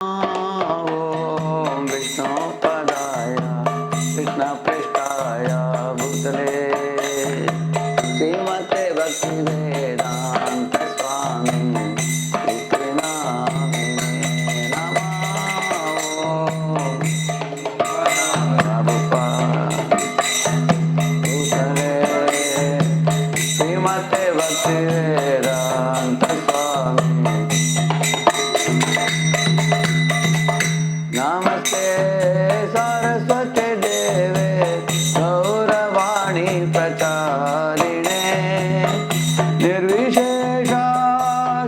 ॐ विष्णुपदाय कृष्णपृष्ठाय भूतले श्रीमते भक्तिवेदान्त स्वामी इति नामिने नमः। भूतले श्रीमते भक्तिवेदान्त स्वामी नमस्ते सरस्वती देवे गौरवाणी प्रचारिणे निर्विशेषा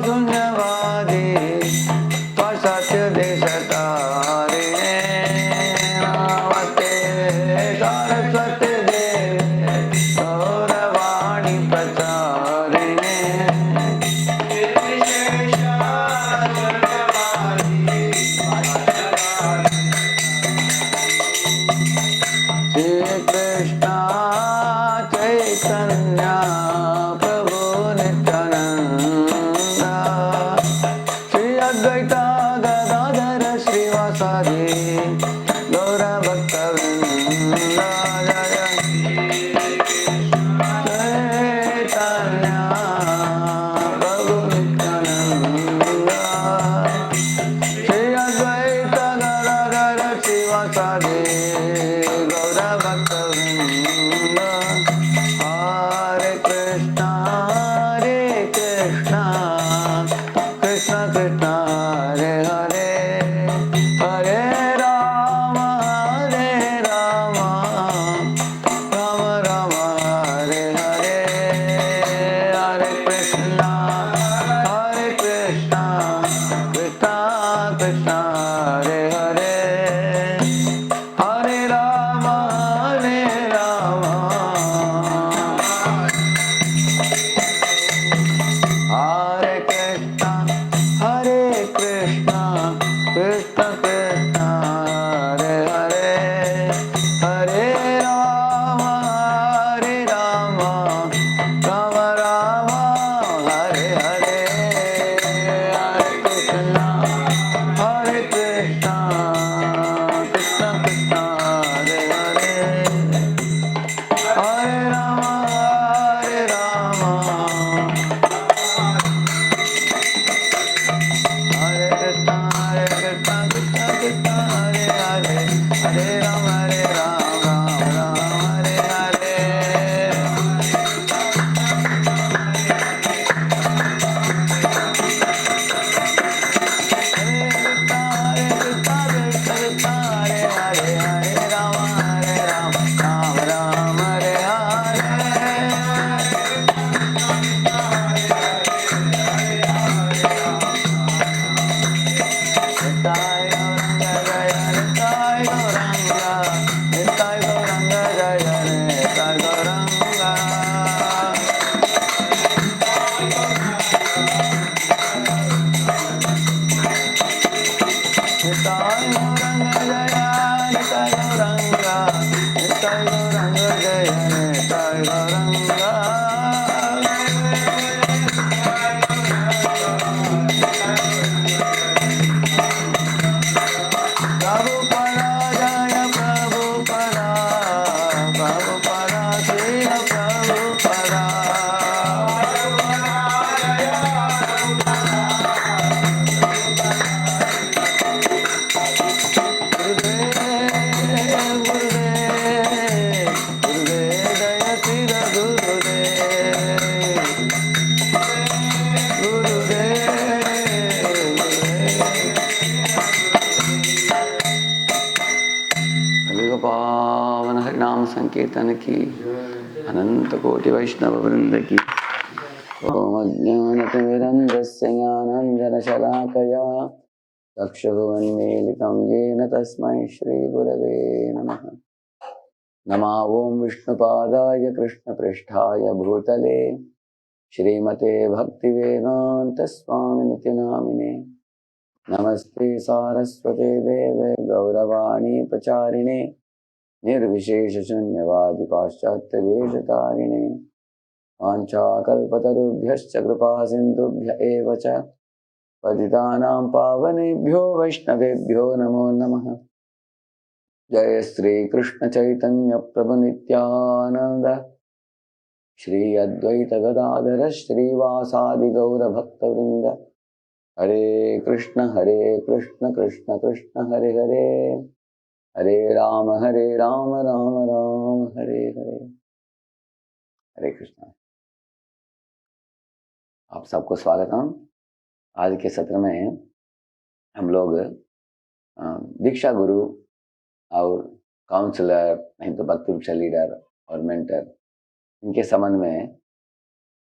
शून्यवादी स्वसत्य देशतारिणे नमस्ते सरस्वती देवे गौरवाणी प्रचारिणे श्री कृष्ण चैतन्य प्रभु नित्यानंद श्री अद्वैत गदाधर श्रीवासादि गौर भक्तवृंद जय चैतन्य प्रभु नित्यानंद श्री अद्वैत गदाधर श्रीवासादि हरे कृष्णा कृष्ण कृष्ण हरे हरे हरे राम राम राम हरे हरे हरे कृष्णा कृष्ण कृष्ण हरे हरे हरे राम हरे कृष्णा कृष्ण कृष्ण हरे हरे हरे राम राम राम हरे हरे हरे कृष्णा कृष्ण कृष्ण हरे हरे हरे राम हरे कृष्ण कृष्ण कृष्ण हरे हरे हरे राम राम हरे हरे पावन हरिनाम संकीर्तन की अनंत कोटि वैष्णव वृंद की। ओम अज्ञानतिमिरन्धस्य ज्ञानाञ्जनशलाकया चक्षुरुन्मीलितं येन तस्मै श्रीगुरवे नमः। नमः ॐ विष्णुपादाय कृष्णपृष्ठाय भूतले श्रीमते भक्तिवेदान्तस्वामिनिति नामिने। नमस्ते सारस्वते देवे गौरवाणी प्रचारिणे निर्विशेषशून्यवादी पाश्चात्यदेशतारिणे वाञ्छाकल्पतरुभ्यश्च कृपा सिन्धुभ्य एव च पतितानां पावनेभ्यो वैष्णवेभ्यो नमो नमः। जय श्री कृष्ण चैतन्य प्रभु नित्यानंद, श्री अद्वैत गदाधर श्रीवासादि गौर भक्तवृंद। हरे कृष्ण कृष्ण कृष्ण हरे हरे, हरे राम राम राम हरे हरे। हरे कृष्ण। आप सबको स्वागतम। आज के सत्र में हम लोग दीक्षा गुरु और काउंसलर, नहीं तो भक्ति वृक्ष लीडर और मेंटर, इनके संबंध में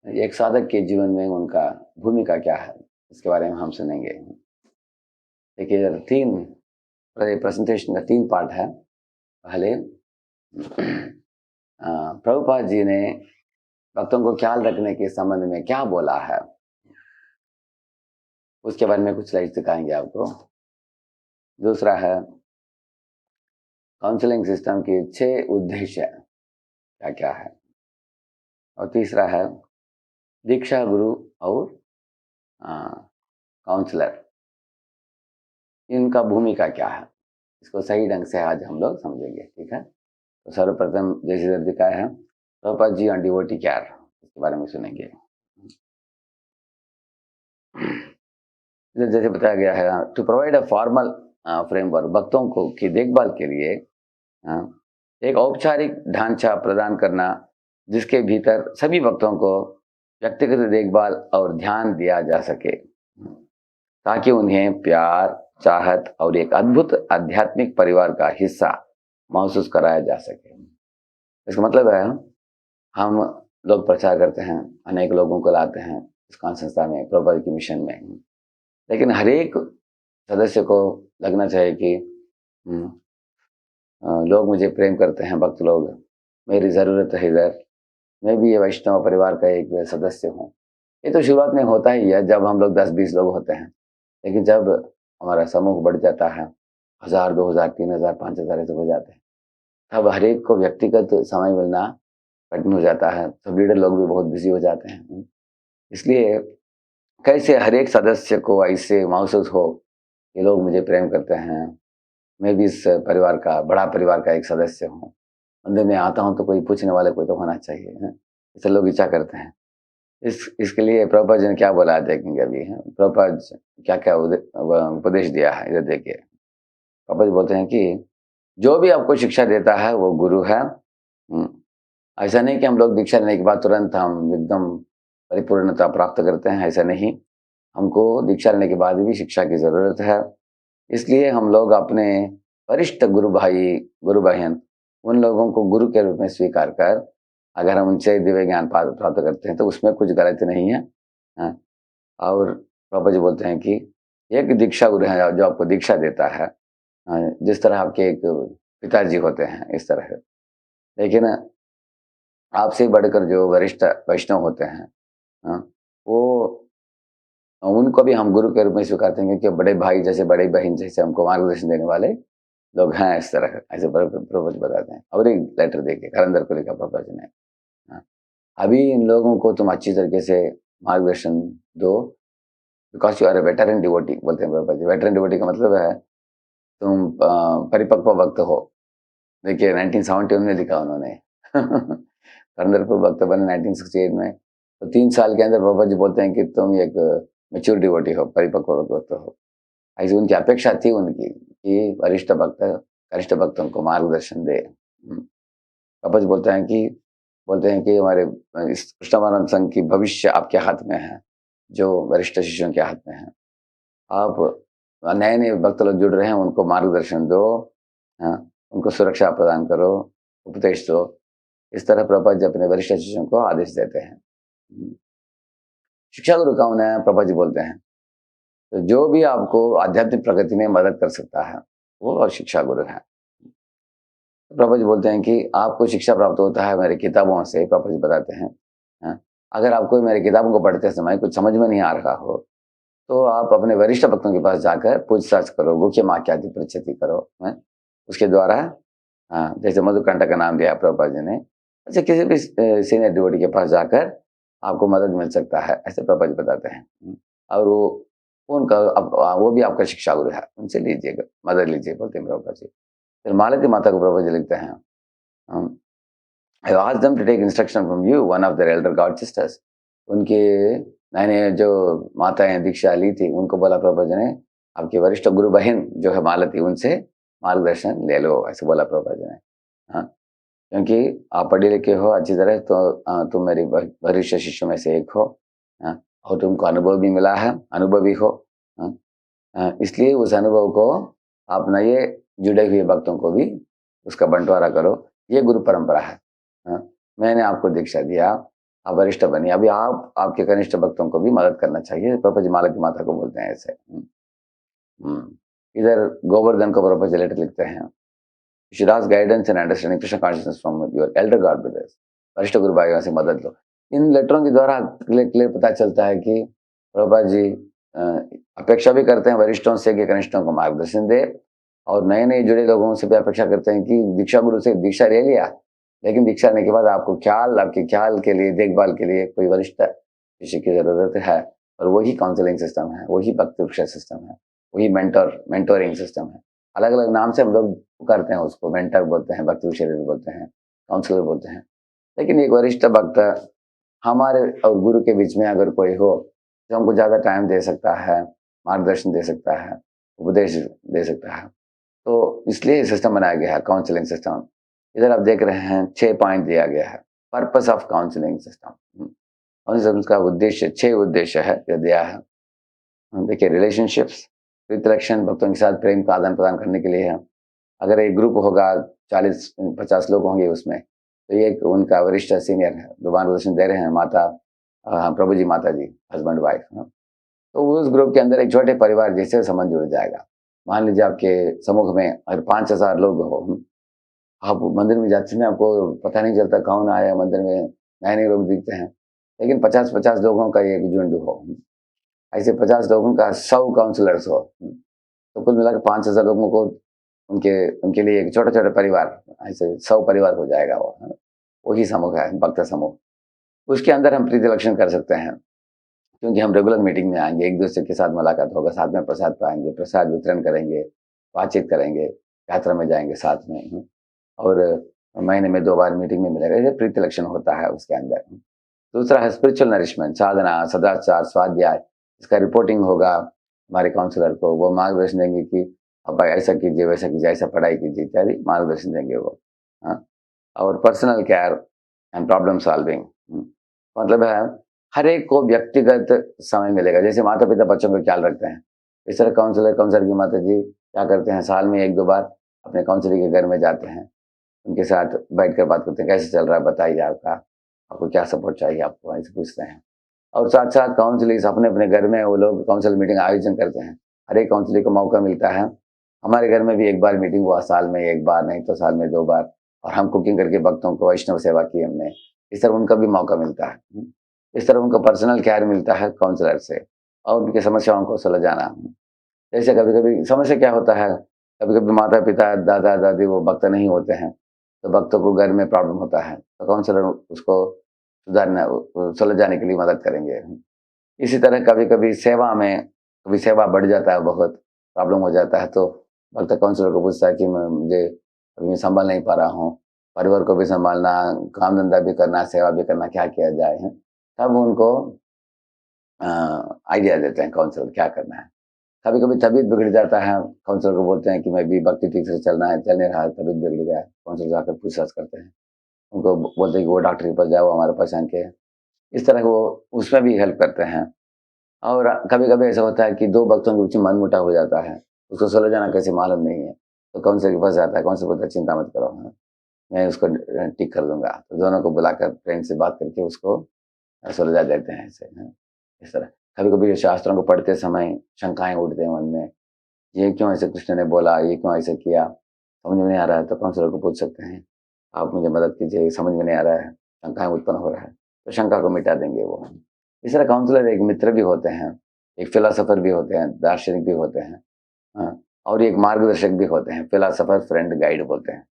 एक साधक के जीवन में उनका भूमिका क्या है, इसके बारे में हम सुनेंगे। देखिए, प्रेजेंटेशन का 3 पार्ट है। पहले प्रभुपाद जी ने भक्तों को ख्याल रखने के संबंध में क्या बोला है, उसके बारे में कुछ स्लाइड दिखाएंगे आपको। दूसरा है काउंसलिंग सिस्टम के 6 उद्देश्य क्या क्या है, और तीसरा है दीक्षा गुरु और काउंसलर, इनका भूमिका क्या है। इसको सही ढंग से आज हम लोग समझेंगे, ठीक है। तो सर्वप्रथम जैसे इधर दिखाया है Prabhupada ji on devotee care, इसके बारे में सुनेंगे। जैसे बताया गया है, to provide a formal framework, भक्तों को की देखभाल के लिए एक औपचारिक ढांचा प्रदान करना, जिसके भीतर सभी भक्तों को व्यक्तिगत देखभाल और ध्यान दिया जा सके, ताकि उन्हें प्यार, चाहत और एक अद्भुत आध्यात्मिक परिवार का हिस्सा महसूस कराया जा सके। इसका मतलब है, हम लोग प्रचार करते हैं, अनेक लोगों को लाते हैं इस्कॉन संस्था में, प्रभुपाद की मिशन में, लेकिन हर एक सदस्य को लगना चाहिए कि लोग मुझे प्रेम करते हैं, भक्त लोग, मेरी ज़रूरत है इधर, मैं भी ये वैष्णव परिवार का एक सदस्य हूँ। ये तो शुरुआत में होता ही है, जब हम लोग 10-20 लोग होते हैं, लेकिन जब हमारा समूह बढ़ जाता है, 1000, 2000, 3000, 5000 ऐसे हो जाते हैं, तब हर एक को व्यक्तिगत समय मिलना कठिन हो जाता है। सब लीडर लोग भी बहुत बिजी हो जाते हैं। इसलिए कैसे हर एक सदस्य को ऐसे महसूस हो कि लोग मुझे प्रेम करते हैं, मैं भी इस परिवार का, बड़ा परिवार का एक सदस्य हूँ। मंदिर में आता हूँ तो कोई पूछने वाले कोई तो होना चाहिए, है? ऐसे लोग इच्छा करते हैं। इसके लिए प्रभुपाद जी ने क्या बोला देखेंगे अभी। प्रभुपाद क्या क्या उपदेश दिया है, इधर देखिए। प्रभुपाद जी बोलते हैं कि जो भी आपको शिक्षा देता है वो गुरु है। ऐसा नहीं कि हम लोग दीक्षा लेने के बाद तुरंत हम एकदम परिपूर्णता प्राप्त करते हैं, ऐसा नहीं। हमको दीक्षा लेने के बाद भी शिक्षा की जरूरत है। इसलिए हम लोग अपने वरिष्ठ गुरु भाई, गुरु बहन, उन लोगों को गुरु के रूप में स्वीकार कर, अगर हम उनसे दिव्य ज्ञान प्राप्त करते हैं तो उसमें कुछ गलती नहीं है। और बाबा जी बोलते हैं कि एक दीक्षा गुरु है जो आपको दीक्षा देता है, जिस तरह आपके एक पिताजी होते हैं इस तरह। लेकिन आपसे बढ़कर जो वरिष्ठ वैष्णव होते हैं, वो उनको भी हम गुरु के रूप में स्वीकारते हैं, क्योंकि बड़े भाई जैसे, बड़े बहन जैसे हमको मार्गदर्शन देने वाले लोग हैं, इस तरह ऐसे प्रभुपाद बताते हैं। और एक लेटर देखिए खरंदर को लिखा प्रभुपाद जी ने, अभी इन लोगों को तुम अच्छी तरीके से मार्गदर्शन दो, because you are a veteran devotee, बोलते हैं प्रभुपाद जी। वेटरन डिवोटी का मतलब है तुम परिपक्व भक्त हो। देखिए 1971 में लिखा उन्होंने खरंदर भक्त बने 1968 में, तो 3 साल के अंदर प्रभुपाद जी बोलते हैं कि तुम एक मैच्योर डिवोटी हो, परिपक्व भक्त हो। ऐसी उनकी अपेक्षा थी उनकी कि वरिष्ठ भक्त कनिष्ठ भक्तों को मार्गदर्शन दे। प्रभुपाद जी बोलते हैं कि हमारे इस कृष्णानंद संघ की भविष्य आपके हाथ में है, जो वरिष्ठ शिष्यों के हाथ में है। आप नए नए भक्त लोग जुड़ रहे हैं, उनको मार्गदर्शन दो, उनको सुरक्षा प्रदान करो, उपदेश दो। इस तरह प्रभुपाद जी अपने वरिष्ठ शिष्यों को आदेश देते हैं। शिक्षा गुरु कौन है, प्रभुपाद जी बोलते हैं तो जो भी आपको आध्यात्मिक प्रगति में मदद कर सकता है वो और शिक्षा गुरु है। प्रभुपाद जी बोलते हैं कि आपको शिक्षा प्राप्त होता है मेरी किताबों से। प्रभुपाद जी बताते हैं, अगर आपको मेरी किताबों को पढ़ते समय कुछ समझ में नहीं आ रहा हो तो आप अपने वरिष्ठ भक्तों के पास जाकर पूछताछ करो, गुख्य माख्याति पृच्छति करो। उसके द्वारा जैसे मधुकंठ का नाम दिया प्रभुपाद जी ने, अच्छा किसी भी सीनियर डिवोटी के पास जाकर आपको मदद मिल सकता है, ऐसे प्रभुपाद जी बताते हैं। और वो उनका वो भी आपका शिक्षा गुरु है, उनसे लीजिएगा, मदद लीजिए, बोलते हैं प्रभुपाद जी। फिर मालती माता को प्रभुपाद जी लिखते हैं, I asked them to take instruction from you, one of their elder god sisters. उनके मैंने जो माताएं दीक्षा ली थी, उनको बोला प्रभुपाद जी ने, आपकी वरिष्ठ गुरु बहन जो है मालती, उनसे मार्गदर्शन ले लो, ऐसे बोला प्रभुपाद जी ने। हाँ, क्योंकि आप पढ़े लिखे हो अच्छी तरह, तो तुम मेरी वरिष्ठ शिष्यों में से एक हो, हाँ, और तुमको अनुभव भी मिला है, अनुभवी हो, हाँ, इसलिए उस अनुभव को अपना ये जुड़े हुए भक्तों को भी उसका बंटवारा करो, ये गुरु परंपरा है। हाँ, मैंने आपको दीक्षा दिया, आप वरिष्ठ बनिए, अभी आप आपके कनिष्ठ भक्तों को भी मदद करना चाहिए, प्रभुपाद जी मालती माता को बोलते हैं ऐसे। इधर गोवर्धन को प्रभुपाद जी लेटर लिखते हैं, You should ask guidance and understanding Krishna consciousness from your elder god brothers. वरिष्ठ गुरु भाइयों से मदद लो। इन लेटरों के द्वारा क्लियर पता चलता है कि प्रभुपाद जी अ, अपेक्षा भी करते हैं वरिष्ठों से कि कनिष्ठों को मार्गदर्शन दे, और नए नए जुड़े लोगों से भी अपेक्षा करते हैं कि दीक्षा गुरु से दीक्षा ले लिया, लेकिन दीक्षा लेने के बाद आपको आपके ख्याल के लिए, देखभाल के लिए कोई वरिष्ठ शिष्य की जरूरत है, और वही काउंसलिंग सिस्टम है, वही भक्ति वृक्ष सिस्टम है, वही मेंटोरिंग सिस्टम है। अलग अलग नाम से हम लोग करते हैं उसको, मेंटर बोलते हैं, भक्ति शरीर बोलते हैं, काउंसलर बोलते हैं, लेकिन एक वरिष्ठ भक्त हमारे और गुरु के बीच में अगर कोई हो, जो हमको ज्यादा टाइम दे सकता है, मार्गदर्शन दे सकता है, उपदेश दे सकता है, तो इसलिए सिस्टम बनाया गया है, काउंसलिंग सिस्टम। इधर आप देख रहे हैं 6 पॉइंट दिया गया है, purpose of counselling system. Counselling का उद्देश्य, 6 उद्देश्य है ये दिया है। देखिए, रिलेशनशिप्स, प्रीतिलक्षण, भक्तों के साथ प्रेम का आदान प्रदान करने के लिए है। अगर एक ग्रुप होगा, 40-50 लोग होंगे उसमें, तो ये उनका वरिष्ठ सीनियर है जो मार्गदर्शन दे रहे हैं, माता, प्रभु जी माता जी, हस्बैंड वाइफ, तो उस ग्रुप के अंदर एक छोटे परिवार जैसे संबंध जुड़ जाएगा। मान लीजिए आपके समूह में अगर 5,000 लोग हो, आप मंदिर में जाते समय आपको पता नहीं चलता कौन आया मंदिर में, नए नए लोग दिखते हैं, लेकिन 50-50 लोगों का एक झुंड हो, ऐसे 50 लोगों का 100 काउंसलर्स हो, तो कुल मिलाकर 5,000 लोगों को उनके उनके लिए एक छोटा छोटा परिवार, ऐसे 100 परिवार हो जाएगा वो, वही समूह है भक्त समूह। उसके अंदर हम प्रीति लक्षण कर सकते हैं, क्योंकि हम रेगुलर मीटिंग में आएंगे, एक दूसरे के साथ मुलाकात होगा, साथ में प्रसाद पाएंगे, प्रसाद वितरण करेंगे, बातचीत करेंगे, यात्रा में जाएंगे साथ में, और महीने में 2 बार मीटिंग में मिलेगा, ये प्रीति लक्षण होता है उसके अंदर। दूसरा है स्पिरिचुअल नरिशमेंट, साधना, सदाचार, स्वाध्याय, इसका रिपोर्टिंग होगा हमारे काउंसलर को, वो मार्गदर्शन देंगे कि अब ऐसा कीजिए, वैसा कीजिए, ऐसा पढ़ाई कीजिए इत्यादि मार्गदर्शन देंगे वो। हाँ, और personal care and problem solving, मतलब है हर एक को व्यक्तिगत समय मिलेगा, जैसे माता पिता बच्चों का ख्याल रखते हैं, इस तरह काउंसलर की माता जी क्या करते हैं, साल में 1-2 बार अपने काउंसलर के घर में जाते हैं, उनके साथ बैठकर बात करते हैं, कैसे चल रहा है बताइए, आपको क्या सपोर्ट चाहिए, आपको ऐसे पूछते हैं। और साथ साथ काउंसलिंग अपने अपने घर में वो लोग काउंसिल मीटिंग आयोजन करते हैं, हर एक काउंसलिंग को मौका मिलता है। हमारे घर में भी 1 बार मीटिंग हुआ, साल में 1 बार, नहीं तो साल में 2 बार, और हम कुकिंग करके भक्तों को वैष्णव सेवा की हमने, इस तरह उनका भी मौका मिलता है। इस तरह उनको पर्सनल केयर मिलता है काउंसलर से, और उनकी समस्याओं को सुलझाना। जैसे कभी कभी समस्या क्या होता है, कभी कभी माता पिता, दादा दादी वो भक्त नहीं होते हैं, तो भक्तों को घर में प्रॉब्लम होता है, तो काउंसलर उसको सुधारने, सुलझाने के लिए मदद करेंगे। इसी तरह कभी कभी सेवा में, कभी सेवा बढ़ जाता है, बहुत प्रॉब्लम हो जाता है, तो भक्त काउंसलर को पूछता है कि मुझे अभी मैं संभाल नहीं पा रहा हूँ, परिवार को भी संभालना, काम धंधा भी करना, सेवा भी करना, क्या किया जाए, तब उनको आइडिया देते हैं काउंसलर क्या करना है। कभी कभी तबीयत बिगड़ जाता है, काउंसलर को बोलते हैं कि मैं भी भक्ति ठीक से चलना है, चल नहीं रहा है, तबीयत बिगड़ गया है, काउंसलर जाकर पूछताछ करते हैं, उनको बोलते हैं कि वो डॉक्टर के पास जाओ, हमारे पास आके, इस तरह वो उसमें भी हेल्प करते हैं। और कभी कभी ऐसा होता है कि 2 भक्तों के बीच में मनमुटाव हो जाता है, उसको सुलझाना कैसे मालूम नहीं है, तो काउंसलर के पास जाता है, काउंसलर बोलता है चिंता मत करो, मैं उसको ठीक कर दूंगा, तो दोनों को बुलाकर प्रेम से बात करके उसको सुलझा देते हैं ऐसे, इस तरह। कभी कभी शास्त्रों को पढ़ते समय शंकाएं उठते हैं मन में, ये क्यों ऐसे कृष्ण ने बोला, ये क्यों ऐसे किया, समझ में नहीं आ रहा है, तो काउंसलर को पूछ सकते हैं, आप मुझे मदद कीजिए, समझ में नहीं आ रहा है, शंकाएं उत्पन्न हो रहा है, तो शंका को मिटा देंगे वो। इस तरह काउंसलर एक मित्र भी होते हैं, एक फिलोसोफर भी होते हैं, दार्शनिक भी होते हैं, हाँ, और एक मार्गदर्शक भी होते हैं, फिलोसोफर फ्रेंड गाइड बोलते हैं।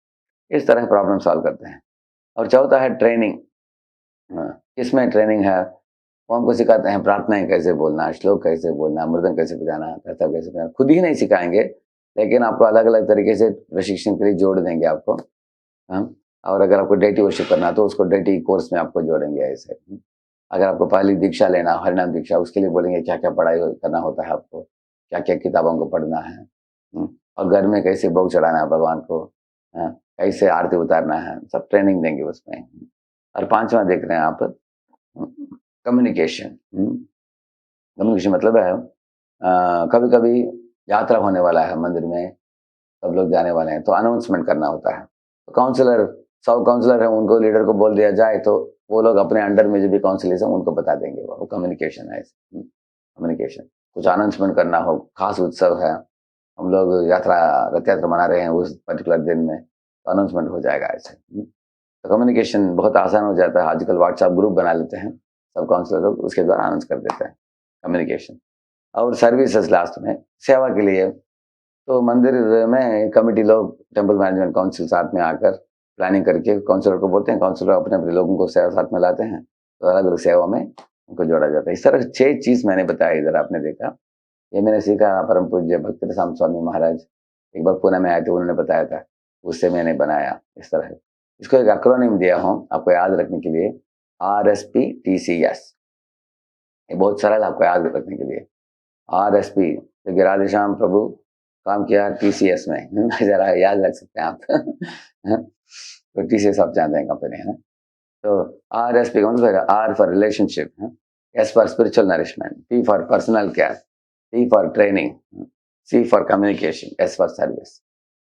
इस तरह प्रॉब्लम सॉल्व करते हैं। और चौथा है ट्रेनिंग। हाँ, इसमें ट्रेनिंग है, वो हमको सिखाते हैं प्रार्थनाएँ कैसे बोलना, श्लोक कैसे बोलना, मृदंग कैसे बजाना, करताल कैसे बजाना। खुद ही नहीं सिखाएँगे, लेकिन आपको अलग-अलग तरीके से प्रशिक्षण के लिए जोड़ देंगे आपको। हाँ, और अगर आपको डेटी वर्शिप करना है तो उसको डेटी कोर्स में आपको जोड़ेंगे ऐसे। अगर आपको पहली दीक्षा लेना हो, हरिनाम दीक्षा, उसके लिए बोलेंगे क्या-क्या पढ़ाई करना होता है आपको, क्या-क्या किताबों को पढ़ना है। और घर में कैसे भोग चढ़ाना है भगवान को, कैसे आरती उतारना है, सब ट्रेनिंग देंगे उसमें। और 5वां देख रहे हैं आप, कम्युनिकेशन। कम्युनिकेशन मतलब है कभी-कभी यात्रा होने वाला है मंदिर में, सब लोग जाने वाले हैं, तो अनाउंसमेंट करना होता है। तो काउंसलर 100 काउंसलर हैं, उनको लीडर को बोल दिया जाए, तो वो लोग अपने अंडर में जो भी काउंसिलर्स हैं, उनको बता देंगे वो कम्युनिकेशन है। कम्युनिकेशन, कुछ अनाउंसमेंट करना हो, खास उत्सव है, हम लोग रथ यात्रा मना रहे हैं उस पर्टिकुलर दिन में, तो अनाउंसमेंट हो जाएगा ऐसे। तो कम्युनिकेशन बहुत आसान हो जाता है, आजकल व्हाट्सएप ग्रुप बना लेते हैं, सब काउंसलर लोग उसके द्वारा अनाउंस कर देते हैं, कम्युनिकेशन। और सर्विसेज़ लास्ट में, सेवा के लिए तो मंदिर में कमिटी लोग, टेम्पल मैनेजमेंट काउंसिल साथ में आकर प्लानिंग करके काउंसलर को बोलते हैं, काउंसलर अपने-अपने लोगों को सेवा साथ में लाते हैं, तो अलग-अलग सेवा में उनको जोड़ा जाता है। इस तरह 6 चीज़ मैंने बताया इधर आपने देखा। ये मैंने सीखा परम पूज्य भक्तिवेदांत स्वामी महाराज एक बार पुणे में आए थे, उन्होंने बताया था, उससे मैंने बनाया इस तरह। इसको एक एक्रोनिम दिया हूँ आपको याद रखने के लिए, RSPTCS। ये बहुत सरल है आपको याद रखने के लिए। आरएसपी, देखिए राधेश्याम प्रभु काम किया टीसीएस में, ज़रा याद रख सकते हैं आप। हैं? तो टीसीएस आप जानते हैं कंपनी है ना? तो आरएसपी का मतलब है R for relationship, S for spiritual nourishment, P for personal care, T for training, C for communication, S for service.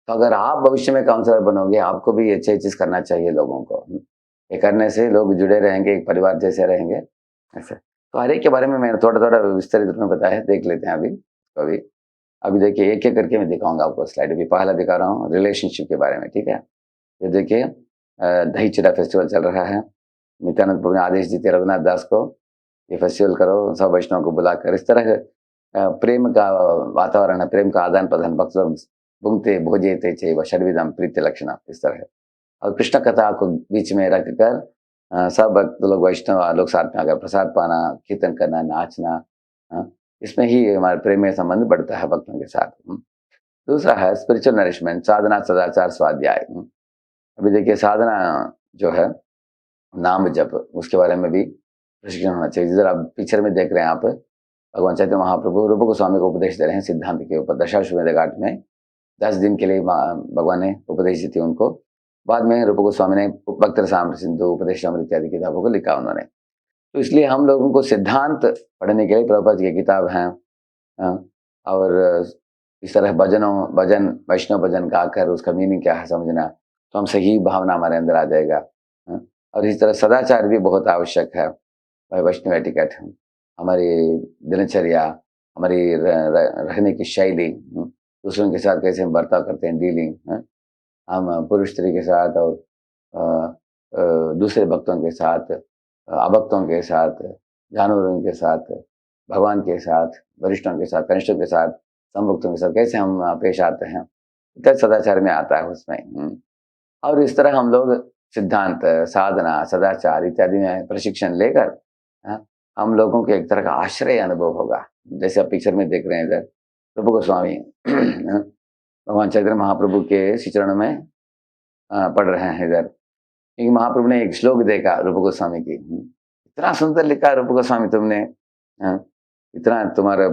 तो अगर आप भविष्य में काउंसलर बनोगे, आपको भी ये 6 चीज़ करना चाहिए लोगों को। ये करने से लोग जुड़े रहेंगे, एक परिवार जैसे रहेंगे, ऐसे। तो हर एक के बारे में मैंने थोड़ा-थोड़ा विस्तारित रूप में बताया है, देख लेते हैं अभी। अभी अभी देखिए एक-एक करके मैं दिखाऊँगा आपको स्लाइड। अभी पहला दिखा रहा हूँ रिलेशनशिप के बारे में, ठीक है? ये देखिए दही चिड़ा फेस्टिवल चल रहा है। नित्यानंद प्रभु ने आदेश दिए थे रघुनाथ दास को, ये फेस्टिवल करो, सब वैष्णव को बुलाकर। इस तरह प्रेम का वातावरण है, प्रेम का आदान-प्रदान, भक्त लोग भुङ्क्ते भोजयते चैव षड्विधं प्रीत्य लक्षणम, इस तरह है। और कृष्ण कथा को बीच में रखकर सब भक्त लोग, वैष्णव लोग साथ में आकर प्रसाद पाना, कीर्तन करना, नाचना, इसमें ही हमारे प्रेम में संबंध बढ़ता है भक्तों के साथ। दूसरा है स्पिरिचुअल नरिशमेंट, साधना, सदाचार, स्वाध्याय। अभी देखिए साधना जो है, नाम जप, उसके बारे में भी प्रशिक्षण होना चाहिए। जिधर आप पिक्चर में देख रहे हैं आप, भगवान चैतन्य महाप्रभु रूप गोस्वामी को उपदेश दे रहे हैं सिद्धांत के ऊपर, दशाश्वमेध घाट में 10 दिन के लिए भगवान ने उपदेश दी थी उनको। बाद में रूप गोस्वामी ने भक्त रसामृत सिंधु, उपदेशामृत इत्यादि किताबों को लिखा उन्होंने। तो इसलिए हम लोगों को सिद्धांत पढ़ने के लिए प्रभुपाद की किताब है, और इस तरह भजन वैष्णव भजन गाकर उसका मीनिंग क्या है समझना, तो हम सही भावना हमारे अंदर आ जाएगा। और इस तरह सदाचार भी बहुत आवश्यक है, वैष्णव एटिकेट, हमारी दिनचर्या, हमारी रहने की शैली, दूसरों के साथ कैसे हम बर्ताव करते हैं, डीलिंग, हम पुरुष स्त्री के साथ और अ दूसरे भक्तों के साथ, अभक्तों के साथ, जानवरों के साथ, भगवान के साथ, वरिष्ठों के साथ, कनिष्ठों के साथ, समभक्तों के साथ कैसे हम पेश आते हैं, इत्यादि सदाचार में आता है उसमें। और इस तरह हम लोग सिद्धांत, साधना, सदाचार इत्यादि में प्रशिक्षण लेकर हम लोगों को एक तरह का आश्रय अनुभव होगा। जैसे आप पिक्चर में देख रहे हैं इधर, रूप गोस्वामी भगवान चैतन्य महाप्रभु के श्री चरणों में पढ़ रहे हैं इधर। क्योंकि महाप्रभु ने एक श्लोक देखा रूप गोस्वामी की, इतना सुंदर लिखा रूप गोस्वामी तुमने, इतना तुम्हारा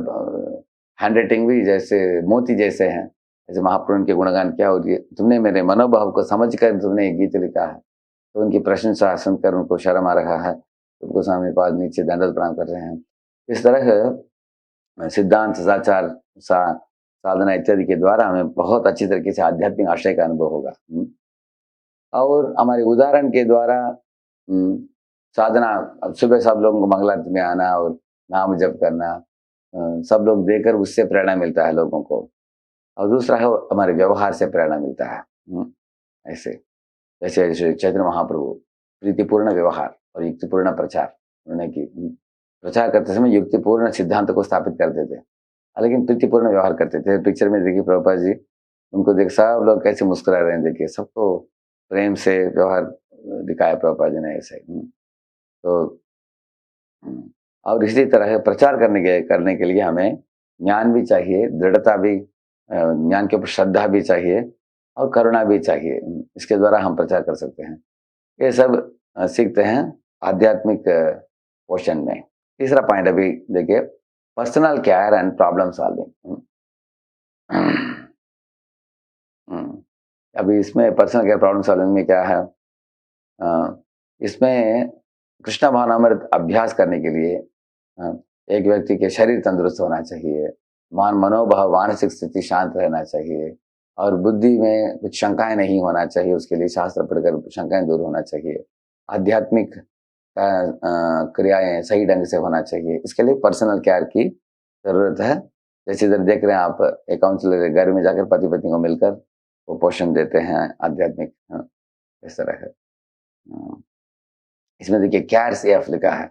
हैंड राइटिंग भी जैसे मोती जैसे हैं, जैसे महाप्रभु के गुणगान क्या हो रही है, तुमने मेरे मनोभाव को समझ कर तुमने एक गीत लिखा है। तो उनकी प्रशंसा सुनकर उनको शर्म आ रहा है, रूप गोस्वामी पाद नीचे दंडवत प्रणाम कर रहे हैं। इस तरह सिद्धांत, सदाचार, साधना इत्यादि के द्वारा हमें बहुत अच्छी तरीके से आध्यात्मिक आश्रय का अनुभव होगा। और हमारे उदाहरण के द्वारा साधना, अब सुबह सब लोगों को मंगल आरती में आना और नाम जप करना, सब लोग देकर उससे प्रेरणा मिलता है लोगों को। और दूसरा है हमारे व्यवहार से प्रेरणा मिलता है। ऐसे जैसे चैतन्य महाप्रभु प्रीतिपूर्ण व्यवहार और युक्तिपूर्ण प्रचार उन्होंने की, प्रचार करते समय युक्तिपूर्ण सिद्धांत को स्थापित करते थे, लेकिन प्रीतिपूर्ण व्यवहार करते थे। पिक्चर में देखिए प्रभुपाद जी, उनको देख सब लोग कैसे मुस्कुरा रहे हैं, देखिए सबको प्रेम से व्यवहार दिखाया प्रभुपाद जी ने ऐसे। तो और इसी तरह प्रचार करने के लिए हमें ज्ञान भी चाहिए, दृढ़ता भी, ज्ञान के ऊपर श्रद्धा भी चाहिए और करुणा भी चाहिए। इसके द्वारा हम प्रचार कर सकते हैं। ये सब सीखते हैं आध्यात्मिक पोर्शन में। तीसरा पॉइंट अभी देखिए, personal care and problem solving. अभी इसमें पर्सनल केयर प्रॉब्लम सॉल्विंग में क्या है, इसमें कृष्ण भावनामृत अभ्यास करने के लिए एक व्यक्ति के शरीर तंदुरुस्त होना चाहिए, मनोभाव मानसिक स्थिति शांत रहना चाहिए और बुद्धि में कुछ शंकाएं नहीं होना चाहिए। उसके लिए शास्त्र पढ़कर शंकाएं दूर होना चाहिए। आध्यात्मिक क्रियाएं सही ढंग से होना चाहिए। इसके लिए पर्सनल केयर की जरूरत है। जैसे इधर देख रहे हैं आप, एक काउंसलर घर में जाकर पति पत्नी को मिलकर वो पोषण देते हैं आध्यात्मिक, इस तरह है। इसमें देखिए केयर सेफ लिखा है,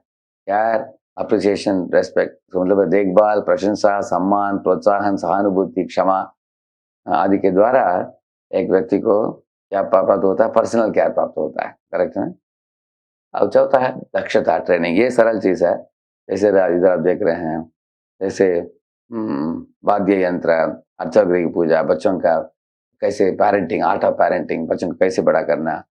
केयर, अप्रिसिएशन, रेस्पेक्ट, तो मतलब देखभाल, प्रशंसा, सम्मान, प्रोत्साहन, सहानुभूति, क्षमा आदि के द्वारा एक व्यक्ति को क्या प्राप्त होता है, पर्सनल केयर प्राप्त होता है। करेक्ट है। अब चौथा है दक्षता ट्रेनिंग। ये सरल चीज है। जैसे इधर आप देख रहे हैं, जैसे वाद्य यंत्र, अर्चक की पूजा, बच्चों का कैसे पेरेंटिंग, आर्ट ऑफ पेरेंटिंग, बच्चों को कैसे बड़ा करना,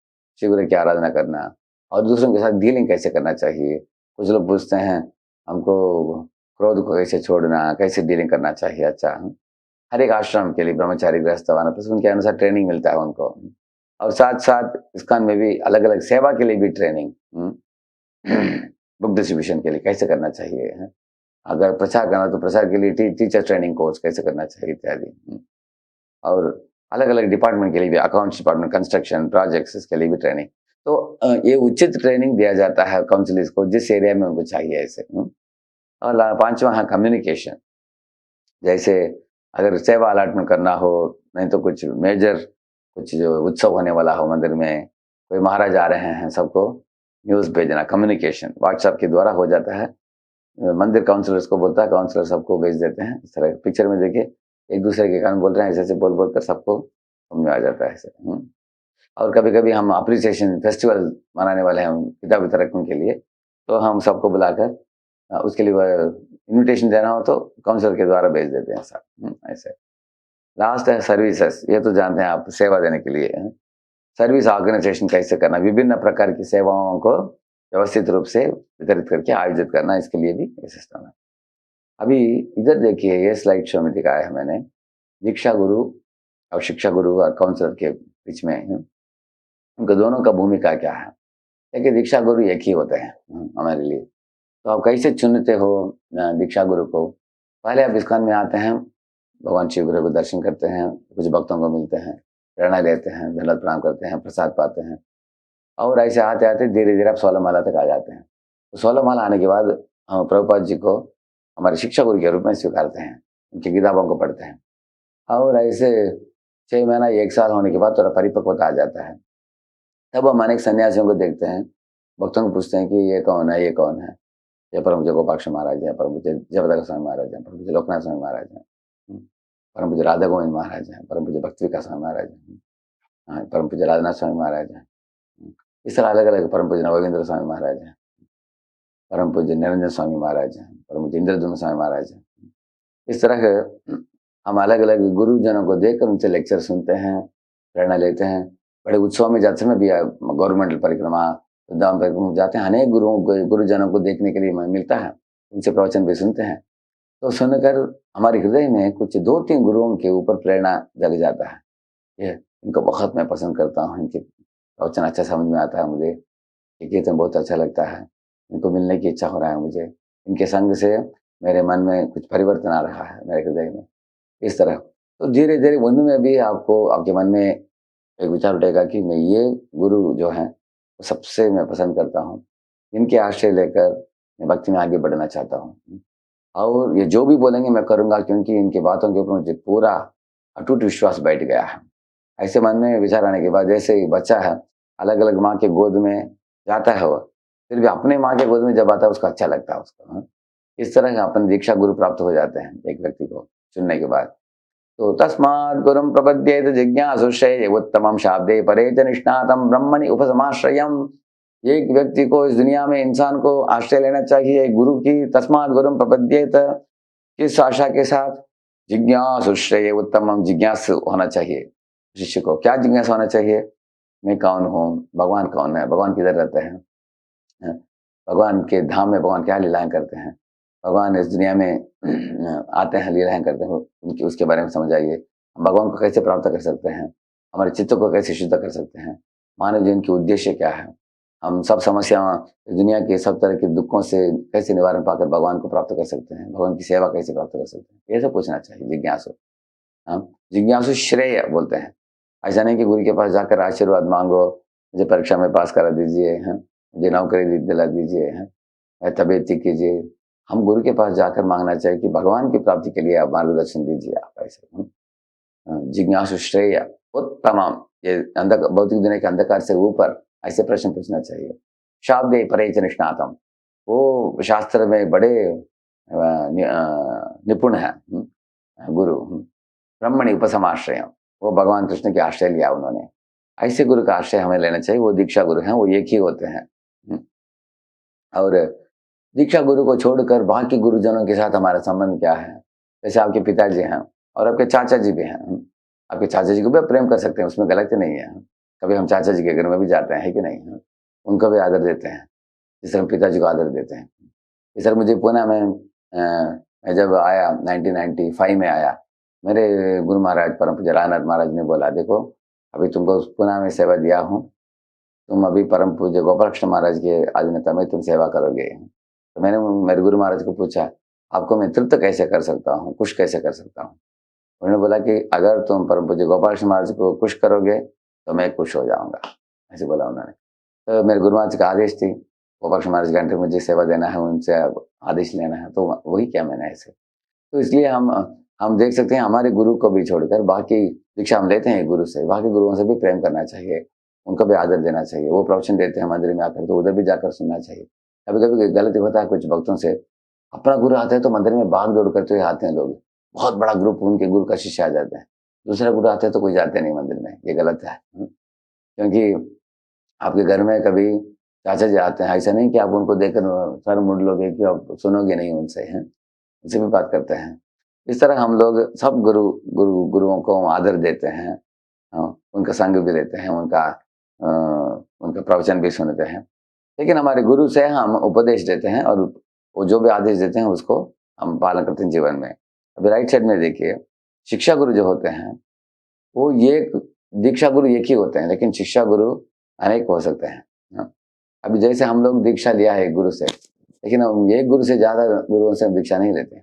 शिव की आराधना करना और दूसरों के साथ डीलिंग कैसे करना चाहिए। कुछ लोग पूछते हैं हमको क्रोध को कैसे छोड़ना, कैसे डीलिंग करना चाहिए। अच्छा, हर एक आश्रम के लिए ब्रह्मचारी गृहस्थ वानप्रस्थ उनके अनुसार ट्रेनिंग मिलता है उनको। और साथ साथ इस्कॉन में भी अलग अलग सेवा के लिए भी ट्रेनिंग, बुक डिस्ट्रीब्यूशन के लिए कैसे करना चाहिए, अगर प्रचार करना तो प्रचार के लिए टीचर ट्रेनिंग कोर्स कैसे करना चाहिए इत्यादि। और अलग अलग डिपार्टमेंट के लिए भी, अकाउंट्स डिपार्टमेंट, कंस्ट्रक्शन, प्रोजेक्ट्स, इसके लिए भी ट्रेनिंग। तो ये उचित ट्रेनिंग दिया जाता है काउंसिलर्स को जिस एरिया में उनको चाहिए ऐसे। और पांचवा है कम्युनिकेशन। जैसे अगर सेवा अलॉटमेंट करना हो, नहीं तो कुछ मेजर कुछ जो उत्सव होने वाला हो मंदिर में, कोई महाराज आ रहे हैं, सबको न्यूज़ भेजना, कम्युनिकेशन व्हाट्सएप के द्वारा हो जाता है। मंदिर काउंसलर्स को बोलता है, काउंसलर सबको भेज देते हैं। इस तरह पिक्चर में देखिए, एक दूसरे के कान बोल रहे हैं, ऐसे ऐसे बोल बोल कर सबको समझ में आ जाता है ऐसे। और कभी कभी हम अप्रिसिएशन फेस्टिवल मनाने वाले हैं किताब वितरण के लिए, तो हम सबको बुलाकर उसके लिए इनविटेशन देना हो तो काउंसलर के द्वारा भेज देते हैं सब। ऐसे लास्ट है सर्विसेज। ये तो जानते हैं आप, सेवा देने के लिए सर्विस ऑर्गेनाइजेशन कैसे करना, विभिन्न प्रकार की सेवाओं को व्यवस्थित रूप से वितरित करके आयोजित करना, इसके लिए भी ये सिस्टम है। अभी इधर देखिए, ये स्लाइड शो में दिखाया है मैंने, दीक्षा गुरु और शिक्षा गुरु और काउंसलर के बीच में उनके दोनों का भूमिका क्या है। देखिए, दीक्षा गुरु एक ही होते हैं हमारे लिए। तो आप कैसे चुनते हो दीक्षा गुरु को? पहले आप इस्कॉन में आते हैं, भगवान शिव गुरु को दर्शन करते हैं, कुछ भक्तों को मिलते हैं, प्रेरणा लेते हैं, दंडवत प्रणाम करते हैं, प्रसाद पाते हैं और ऐसे आते आते धीरे धीरे आप 16 माला तक आ जाते हैं। तो 16 माला आने के बाद हम प्रभुपाद जी को हमारे शिक्षा गुरु के रूप में स्वीकारते हैं, उनकी किताबों को पढ़ते हैं और ऐसे 6 महीना 1 साल होने के बाद थोड़ा परिपक्वता आ जाता है। तब हम अनेक सन्यासियों को देखते हैं, भक्तों को पूछते हैं कि ये कौन है, ये कौन है। ये परम पूज्य गोपाक्ष महाराज हैं, परम पूज्य जयप्रकाश स्वामी महाराज हैं, परम पूज्य लोकनाथ स्वामी महाराज हैं, परम पूज्य राधा गोविंद महाराज हैं, परम पूज्य भक्ति विकास स्वामी महाराज हैं, परम पूज्य राजनाथ स्वामी महाराज हैं। इस तरह अलग अलग परम पूज्य नवेंद्र स्वामी महाराज हैं, परम पूज्य निरंजन स्वामी महाराज हैं, परम पूज्य इंद्रद्युम्न स्वामी महाराज हैं। इस तरह के हम अलग अलग गुरुजनों को देखकर उनसे लेक्चर सुनते हैं, प्रेरणा लेते हैं। बड़े उत्सव में जाते समय भी गवर्नमेंटल परिक्रमा, वृंदावन परिक्रमा जाते हैं, अनेक गुरुजनों को देखने के लिए मिलता है, उनसे प्रवचन भी सुनते हैं। तो सुनकर हमारे हृदय में कुछ 2-3 गुरुओं के ऊपर प्रेरणा जग जाता है। ये इनको बहुत मैं पसंद करता हूँ, इनके प्रवचन अच्छा समझ में आता है मुझे, ये कीर्तन बहुत अच्छा लगता है, इनको मिलने की इच्छा हो रहा है मुझे, इनके संग से मेरे मन में कुछ परिवर्तन आ रहा है, मेरे हृदय में। इस तरह तो धीरे धीरे उनमें भी आपको आपके मन में एक विचार उठेगा कि मैं ये गुरु जो है सबसे मैं पसंद करता हूँ, इनके आश्रय लेकर मैं भक्ति में आगे बढ़ना चाहता हूँ और ये जो भी बोलेंगे मैं करूँगा, क्योंकि इनकी बातों के ऊपर मुझे पूरा अटूट विश्वास बैठ गया है। ऐसे मन में विचार आने के बाद, जैसे ही बच्चा है अलग अलग माँ के गोद में जाता है, वो फिर भी अपने माँ के गोद में जब आता है उसको अच्छा लगता है उसको। इस तरह अपन दीक्षा गुरु प्राप्त हो जाते हैं एक व्यक्ति को चुनने के बाद। तो तस्मात् गुरुं प्रपद्येत जिज्ञासुषये उत्तमं शाब्दे परे च निष्णातं ब्रह्मणि उपसमाश्रयम्। एक व्यक्ति को इस दुनिया में इंसान को आश्रय लेना चाहिए गुरु की, तस्मात् गुरुम प्रपद्येत। किस आशा के साथ? जिज्ञासु श्रेय उत्तमम, जिज्ञासु होना चाहिए शिष्य को। क्या जिज्ञासा होना चाहिए? मैं कौन हूँ, भगवान कौन है, भगवान किधर रहते हैं, हैं? भगवान के धाम में भगवान क्या लीलाएं करते हैं, भगवान इस दुनिया में आते हैं, लीलाएं करते हैं, उनकी उसके बारे में समझ आइए। हम भगवान को कैसे प्राप्त कर सकते हैं, हमारे चित्त को कैसे शुद्ध कर सकते हैं, मानव जीवन की उद्देश्य क्या है, हम सब समस्याओं, दुनिया के सब तरह के दुखों से कैसे निवारण पाकर भगवान को प्राप्त कर सकते हैं, भगवान की सेवा कैसे प्राप्त कर सकते हैं, ये सब पूछना चाहिए जिज्ञासु। हाँ, जिज्ञासु श्रेय बोलते हैं। ऐसा नहीं कि गुरु के पास जाकर आशीर्वाद मांगो, मुझे परीक्षा में पास करा दीजिए, हैं, मुझे नौकरी दिला दीजिए, हैं, तबीयत ठीक कीजिए। हम गुरु के पास जाकर मांगना चाहिए कि भगवान की प्राप्ति के लिए आप मार्गदर्शन दीजिए, आप ऐसे जिज्ञासु श्रेय उत्तमम, ये भौतिक दुनिया के अंधकार से ऊपर ऐसे प्रश्न पूछना चाहिए। शाब्दे परे च निष्णातम, वो शास्त्र में बड़े निपुण है गुरु। ब्रह्मणि उपसमाश्रय, वो भगवान कृष्ण के आश्रय लिया उन्होंने। ऐसे गुरु का आश्रय हमें लेना चाहिए, वो दीक्षा गुरु हैं, वो एक ही होते हैं। और दीक्षा गुरु को छोड़कर बाकी गुरुजनों के साथ हमारा संबंध क्या है? जैसे आपके पिताजी हैं और आपके चाचा जी भी हैं, आपके चाचा जी को भी आप प्रेम कर सकते हैं, उसमें गलती नहीं है। कभी हम चाचा जी के घर में भी जाते हैं, है कि नहीं? उनको भी आदर देते हैं, जिस तरह पिताजी को आदर देते हैं। इस तरह मुझे पुणे में मैं जब आया 1995 में आया, मेरे गुरु महाराज परम पूज्य रामनाथ महाराज ने बोला, देखो अभी तुमको पुणे में सेवा दिया हूँ, तुम अभी परम पूज्य गोपाल कृष्ण महाराज के अधीनता में तुम सेवा करोगे। तो मैंने मेरे गुरु महाराज को पूछा, आपको मैं तृप्त कैसे कर सकता हूँ, खुश कैसे कर सकता हूँ? उन्होंने बोला कि अगर तुम परम पूज्य गोपाल कृष्ण महाराज को खुश करोगे तो मैं खुश हो जाऊंगा, ऐसे बोला उन्होंने। तो मेरे गुरु महाराज का आदेश थी, गोपाल कृष्ण महाराज घंटे मुझे सेवा देना है, उनसे आदेश लेना है, तो वही किया मैंने ऐसे। तो इसलिए हम देख सकते हैं हमारे गुरु को भी छोड़कर बाकी दीक्षा हम लेते हैं गुरु से, बाकी गुरुओं से भी प्रेम करना चाहिए, उनको भी आदर देना चाहिए। वो प्रवचन देते हैं मंदिर में आकर, तो उधर भी जाकर सुनना चाहिए। कभी कभी गलती होता है कुछ भक्तों से, अपना गुरु आता है तो मंदिर में भाग दौड़ करते हुए आते हैं लोग, बहुत बड़ा ग्रुप उनके गुरु का शिष्य आ जाते हैं, दूसरा गुरु आते हैं तो कोई जाते नहीं मंदिर में, ये गलत है। क्योंकि आपके घर में कभी चाचा जी आते हैं, ऐसा नहीं कि आप उनको देखकर सर मुड़ लोगे कि आप सुनोगे नहीं उनसे, हैं, उनसे भी बात करते हैं। इस तरह हम लोग सब गुरुओं को आदर देते हैं, उनका संग भी लेते हैं, उनका प्रवचन भी सुनते हैं। लेकिन हमारे गुरु से हम उपदेश देते हैं और वो जो भी आदेश देते हैं उसको हम पालन करते हैं जीवन में। अभी राइट साइड में देखिए, शिक्षा गुरु जो होते हैं वो एक, दीक्षा गुरु एक ही होते हैं, लेकिन शिक्षा गुरु अनेक हो सकते हैं। अभी जैसे हम लोग दीक्षा लिया है गुरु से, लेकिन हम एक गुरु से ज्यादा गुरुओं से हम दीक्षा नहीं लेते,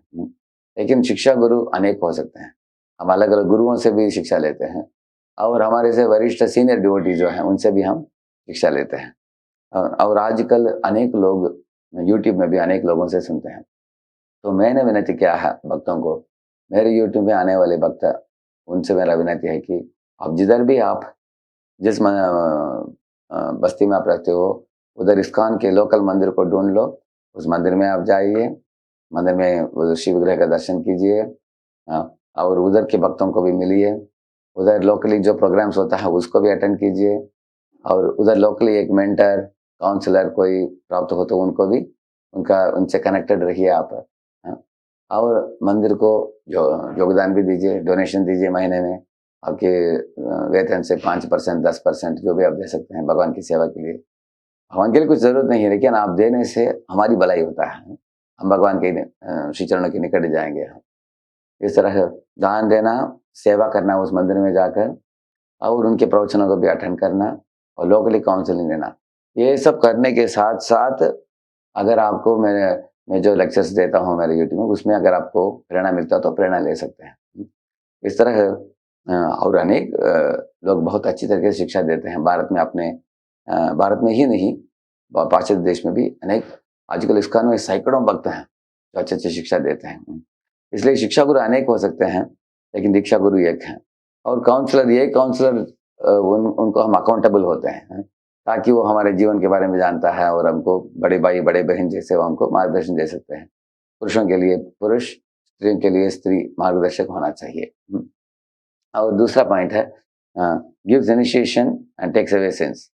लेकिन शिक्षा गुरु अनेक हो सकते हैं। हम अलग अलग गुरुओं से भी शिक्षा लेते हैं और हमारे से वरिष्ठ सीनियर डिवोटी जो हैं उनसे भी हम शिक्षा लेते हैं। और आजकल अनेक लोग यूट्यूब में भी अनेक लोगों से सुनते हैं। तो मैंने विनती किया है भक्तों को, मेरे यूट्यूब में आने वाले भक्त, उनसे मेरा विनती है कि आप जिधर भी आप जिस बस्ती में आप रहते हो, उधर इस्कॉन के लोकल मंदिर को ढूंढ लो, उस मंदिर में आप जाइए, मंदिर में शिव विग्रह का दर्शन कीजिए, और उधर के भक्तों को भी मिलिए, उधर लोकली जो प्रोग्राम्स होता है उसको भी अटेंड कीजिए, और उधर लोकली एक मेंटर काउंसलर कोई प्राप्त हो तो उनको भी उनसे कनेक्टेड रहिए आप। और मंदिर को जो योगदान भी दीजिए, डोनेशन दीजिए, महीने में आपके वेतन से 5% 10% जो भी आप दे सकते हैं भगवान की सेवा के लिए। भगवान के लिए कुछ जरूरत नहीं है, लेकिन आप देने से हमारी भलाई होता है, हम भगवान के श्री चरणों के निकट जाएंगे। इस तरह दान देना, सेवा करना उस मंदिर में जाकर, और उनके प्रवचनों को भी अटेंड करना और लोकली काउंसलिंग देना, ये सब करने के साथ साथ अगर आपको मैं जो लेक्चर्स देता हूँ मेरे यूट्यूब में, उसमें अगर आपको प्रेरणा मिलता है तो प्रेरणा ले सकते हैं। इस तरह और अनेक लोग बहुत अच्छी तरीके से शिक्षा देते हैं भारत में, अपने भारत में ही नहीं पाश्चात्य देश में भी अनेक, आजकल इस्कॉन में सैकड़ों भक्त हैं जो अच्छी अच्छी शिक्षा देते हैं। इसलिए शिक्षा गुरु अनेक हो सकते हैं, लेकिन दीक्षा गुरु एक है। और काउंसलर, ये काउंसलर उनको हम अकाउंटेबल होते हैं, ताकि वो हमारे जीवन के बारे में जानता है और हमको बड़े भाई बड़े बहन जैसे वो हमको मार्गदर्शन दे सकते हैं। पुरुषों के लिए पुरुष, स्त्रियों के लिए स्त्री मार्गदर्शक होना चाहिए। और दूसरा पॉइंट है gives initiation and takes away sins.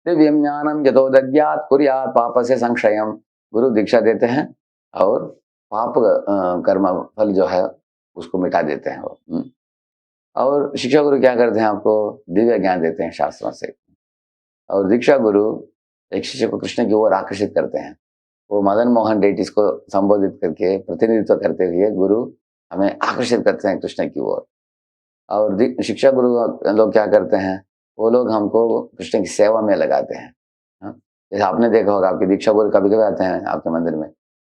दिव्यम ज्ञानम यतो दद्यात् कुर्यात् पाप से संक्षयम। गुरु दीक्षा देते हैं और पाप कर्म फल जो है उसको मिटा देते हैं वो। और शिक्षा गुरु क्या करते हैं, आपको दिव्य ज्ञान देते हैं शास्त्रों से। और दीक्षा गुरु एक शिष्य को कृष्ण की ओर आकर्षित करते हैं। वो मदन मोहन डेटिस को संबोधित करके प्रतिनिधित्व करते हुए गुरु हमें आकर्षित करते हैं कृष्ण की ओर। और शिक्षा गुरु लोग क्या करते हैं, वो लोग हमको कृष्ण की सेवा में लगाते हैं। हाँ? जैसे आपने देखा होगा, आपके दीक्षा गुरु कभी कभी आते हैं आपके मंदिर में,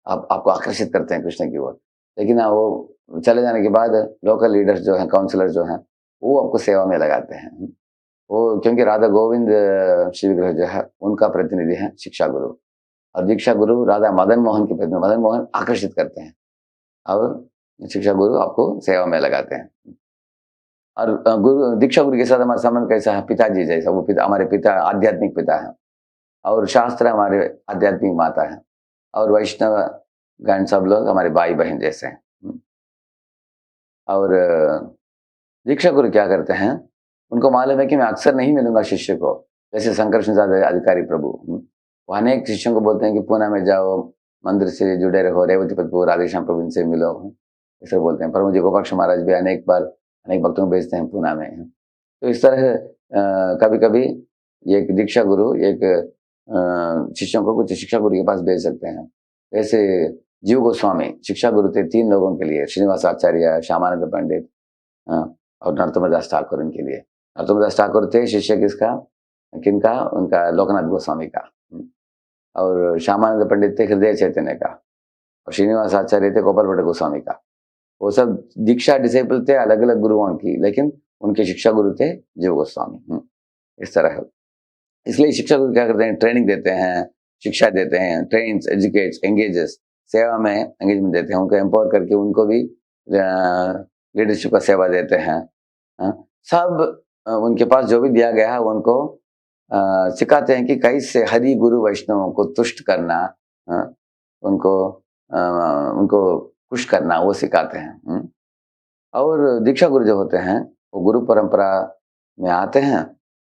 आपको आकर्षित करते हैं कृष्ण की ओर, लेकिन ना वो चले जाने के बाद लोकल लीडर्स जो हैं, काउंसलर जो हैं, वो आपको सेवा में लगाते हैं। वो क्योंकि राधा गोविंद श्री विग्रह जो है उनका प्रतिनिधि है शिक्षा गुरु, और दीक्षा गुरु राधा मदन मोहन के प्रतिनिधि, मदन मोहन आकर्षित करते हैं और शिक्षा गुरु आपको सेवा में लगाते हैं। और गुरु दीक्षा गुरु के साथ हमारा संबंध कैसा है, पिताजी जैसा। वो पिता हमारे पिता आध्यात्मिक पिता है, और शास्त्र हमारे आध्यात्मिक माता है, और वैष्णव गण सब लोग हमारे भाई बहन जैसे हैं। और दीक्षा गुरु क्या करते हैं, उनको मालूम है कि मैं अक्सर नहीं मिलूंगा शिष्य को। जैसे शंकर प्रसाद अधिकारी प्रभु, वो अनेक शिष्यों को बोलते हैं कि पुणे में जाओ, मंदिर से जुड़े रहो, रेवतीपति राधेश्याम प्रभु इनसे मिलो, ऐसे बोलते हैं। पर मुझे गोपाक्ष महाराज भी अनेक बार अनेक भक्तों को भेजते हैं पुणे में। तो इस तरह कभी कभी एक दीक्षा गुरु एक शिष्यों को कुछ शिक्षा गुरु के पास भेज सकते हैं। जैसे जीव गोस्वामी शिक्षा गुरु थे 3 लोगों के लिए, श्रीनिवास आचार्य, श्यामानंद पंडित और नरोत्तमदास ठाकुर इनके लिए। नरोत्तमदास ठाकुर थे शिष्य किसका, किनका, उनका लोकनाथ गोस्वामी का। और श्यामानंद पंडित थे हृदय चैतन्य का, और श्रीनिवास आचार्य थे गोपाल भट्ट गोस्वामी का। वो सब दीक्षा डिसेबल थे अलग अलग गुरुओं की, लेकिन उनके शिक्षा गुरु थे जीव गोस्वामी। इस तरह है। इसलिए शिक्षा गुरु क्या करते हैं, ट्रेनिंग देते हैं, शिक्षा देते हैं, ट्रेन्स, एजुकेट्स, एंगेजेस, सेवा में एंगेजमेंट देते हैं, उनको एम्पावर करके उनको भी लीडरशिप का सेवा देते हैं। सब उनके पास जो भी दिया गया है उनको सिखाते हैं कि कैसे हरि गुरु वैष्णवों को तुष्ट करना, उनको उनको खुश करना, वो सिखाते हैं। और दीक्षा गुरु जो होते हैं वो गुरु परंपरा में आते हैं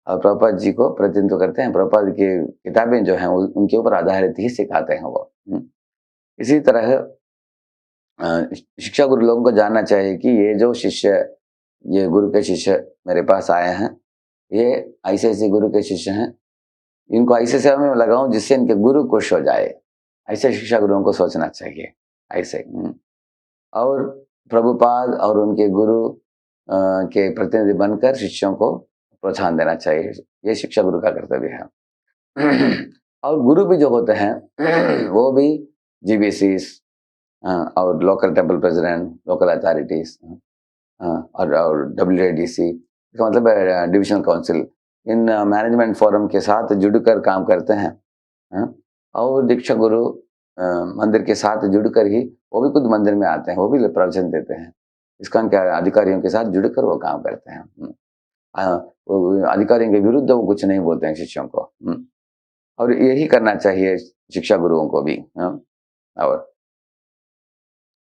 और प्रभुपाद जी को प्रतिनिधित्व करते हैं। प्रभुपाद की किताबें जो हैं उनके ऊपर आधारित ही सिखाते हैं वो। इसी तरह शिक्षा गुरु लोगों को जानना चाहिए कि ये जो शिष्य, ये गुरु के शिष्य मेरे पास आए हैं, ये ऐसे ऐसे गुरु के शिष्य हैं, इनको ऐसे सेवा में लगाऊं जिससे इनके गुरु खुश हो जाए। ऐसे शिक्षा गुरुओं को सोचना चाहिए ऐसे। और प्रभुपाद और उनके गुरु के प्रतिनिधि बनकर शिष्यों को प्रोत्साहन देना चाहिए। ये शिक्षा गुरु का कर्तव्य है। और गुरु भी जो होते हैं वो भी जीबीसीज और local temple president, local authorities और WADC, इसका मतलब divisional council, in management forum के साथ जुड़कर काम करते हैं। और दीक्षा गुरु मंदिर के साथ जुड़कर ही, वो भी खुद मंदिर में आते हैं, वो भी प्रवचन देते हैं, इसका क्या अधिकारियों के साथ जुड़कर वो काम करते हैं। अधिकारियों के विरुद्ध वो कुछ नहीं बोलते हैं शिष्यों को। और यही करना चाहिए शिक्षा गुरुओं को भी।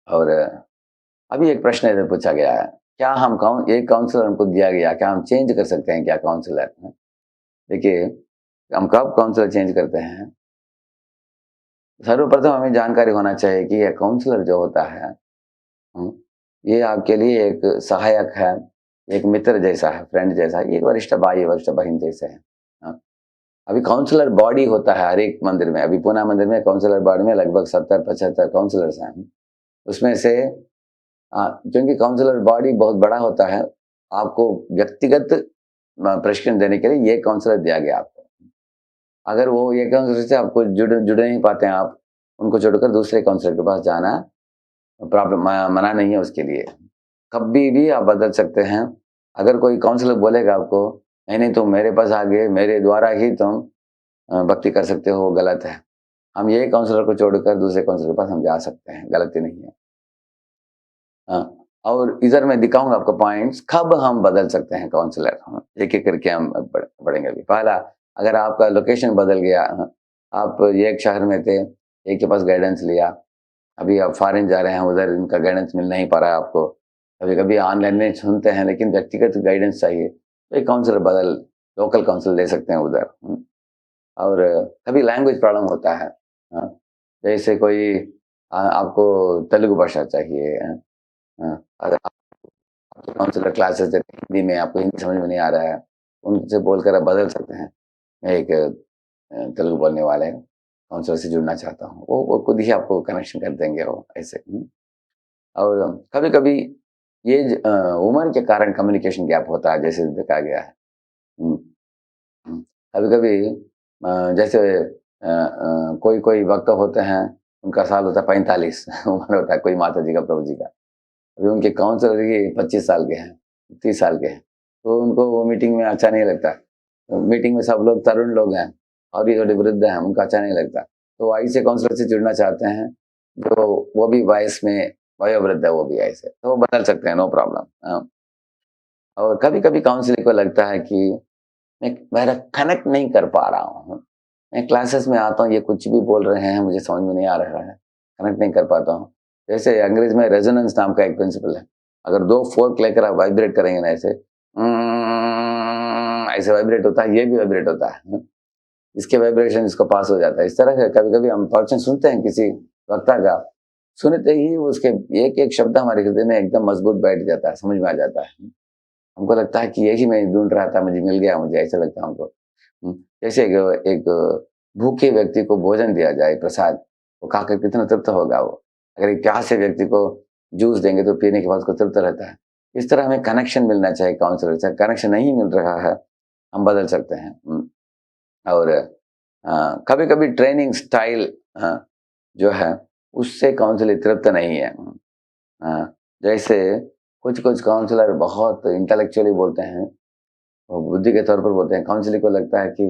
और अभी एक प्रश्न इधर पूछा गया है, क्या हम एक काउंसलर हमको दिया गया, क्या हम चेंज कर सकते हैं क्या काउंसलर? देखिए, हम कब काउंसलर चेंज करते हैं, सर्वप्रथम हमें जानकारी होना चाहिए कि यह काउंसलर जो होता है ये आपके लिए एक सहायक है, एक मित्र जैसा है, फ्रेंड जैसा है, एक वरिष्ठ भाई वरिष्ठ बहन जैसे है। अभी काउंसलर बॉडी होता है हर एक मंदिर में। अभी पूना मंदिर में काउंसलर बॉडी में लगभग 70-75 काउंसलर्स हैं। उसमें से क्योंकि काउंसलर बॉडी बहुत बड़ा होता है, आपको व्यक्तिगत प्रशिक्षण देने के लिए ये काउंसलर दिया गया आपको। अगर वो ये काउंसलर से आपको जुड़ नहीं पाते हैं, आप उनको छोड़कर दूसरे काउंसलर के पास जाना प्रॉब्लम, मना नहीं है उसके लिए। कभी भी आप बदल सकते हैं। अगर कोई काउंसलर बोलेगा आपको नहीं तुम मेरे पास आ गए, मेरे द्वारा ही तुम भक्ति कर सकते हो, वो गलत है। हम यही काउंसलर को छोड़कर दूसरे काउंसलर के पास हम जा सकते हैं, गलती नहीं है। और इधर मैं दिखाऊंगा आपको पॉइंट्स कब हम बदल सकते हैं काउंसलर। एक एक करके हम बढ़ेंगे। अभी पहला, अगर आपका लोकेशन बदल गया, आप एक शहर में थे, एक के पास गाइडेंस लिया, अभी आप फॉरेन जा रहे हैं, उधर इनका गाइडेंस मिल नहीं पा रहा है आपको, कभी कभी ऑनलाइन में सुनते हैं लेकिन व्यक्तिगत गाइडेंस चाहिए, तो एक काउंसलर लोकल काउंसलर ले सकते हैं उधर। और कभी लैंग्वेज प्रॉब्लम होता है। हाँ, जैसे कोई आपको तेलुगु भाषा चाहिए, अगर आप काउंसलर क्लासेस देते हैं हिंदी में, आपको हिंदी समझ में नहीं आ रहा है, उनसे बोलकर आप बदल सकते हैं। मैं एक तेलुगु बोलने वाले काउंसलर से जुड़ना चाहता हूँ, वो खुद ही आपको कनेक्शन कर देंगे वो ऐसे। और कभी-कभी ये उम्र के कारण कम्युनिकेशन गैप होता है, जैसे देखा गया है। हुँ, हुँ। कभी-कभी जैसे कोई-कोई वक़्त होते हैं, उनका साल होता है 45 उम्र होता है कोई माता जी का, प्रभु जी का। अभी उनके काउंसलर ही 25 साल के हैं, 30 साल के हैं, तो उनको वो मीटिंग में अच्छा नहीं लगता। मीटिंग में सब लोग तरुण लोग हैं और ये थोड़े वृद्ध हैं, उनको अच्छा नहीं लगता। तो ऐसे काउंसलर से जुड़ना चाहते हैं, जो वो भी वयस में वयोवृद्ध है, वो भी ऐसे, तो वो बदल सकते हैं, नो प्रॉब्लम। और कभी-कभी काउंसलर को लगता है कि मेरा कनेक्ट नहीं कर पा रहा हूँ। मैं क्लासेस में आता हूँ, ये कुछ भी बोल रहे हैं, मुझे समझ में नहीं आ रहा है, कनेक्ट नहीं कर पाता हूँ। जैसे अंग्रेज़ी में रेजोनेंस नाम का एक प्रिंसिपल है। अगर 2 फ़ोर्क लेकर आप वाइब्रेट करेंगे ना ऐसे, ऐसे वाइब्रेट होता है, ये भी वाइब्रेट होता है। इसके वाइब्रेशन इसको पास हो जाता है। इस तरह से कभी-कभी हम प्रवचन सुनते हैं किसी वक्ता का, सुनते ही उसके एक-एक शब्द हमारे हृदय में एकदम मज़बूत बैठ जाता है, समझ में आ जाता है। हमको लगता है कि यही मैं ढूँढ रहा था, मुझे मिल गया, मुझे ऐसा लगता है हमको। जैसे एक एक भूखे व्यक्ति को भोजन दिया जाए, प्रसाद, वो खाकर कितना तृप्त होगा वो। अगर एक प्यासे व्यक्ति को जूस देंगे तो पीने के बाद उसको तृप्त रहता है। इस तरह हमें कनेक्शन मिलना चाहिए काउंसलर से, कनेक्शन नहीं मिल रहा है, हम बदल सकते हैं। और कभी-कभी ट्रेनिंग स्टाइल जो है, उससे काउंसलर तृप्त नहीं है। जैसे कुछ-कुछ काउंसलर बहुत इंटेलेक्चुअली बोलते हैं, वो बुद्धि के तौर पर बोलते हैं। काउंसलर को लगता है कि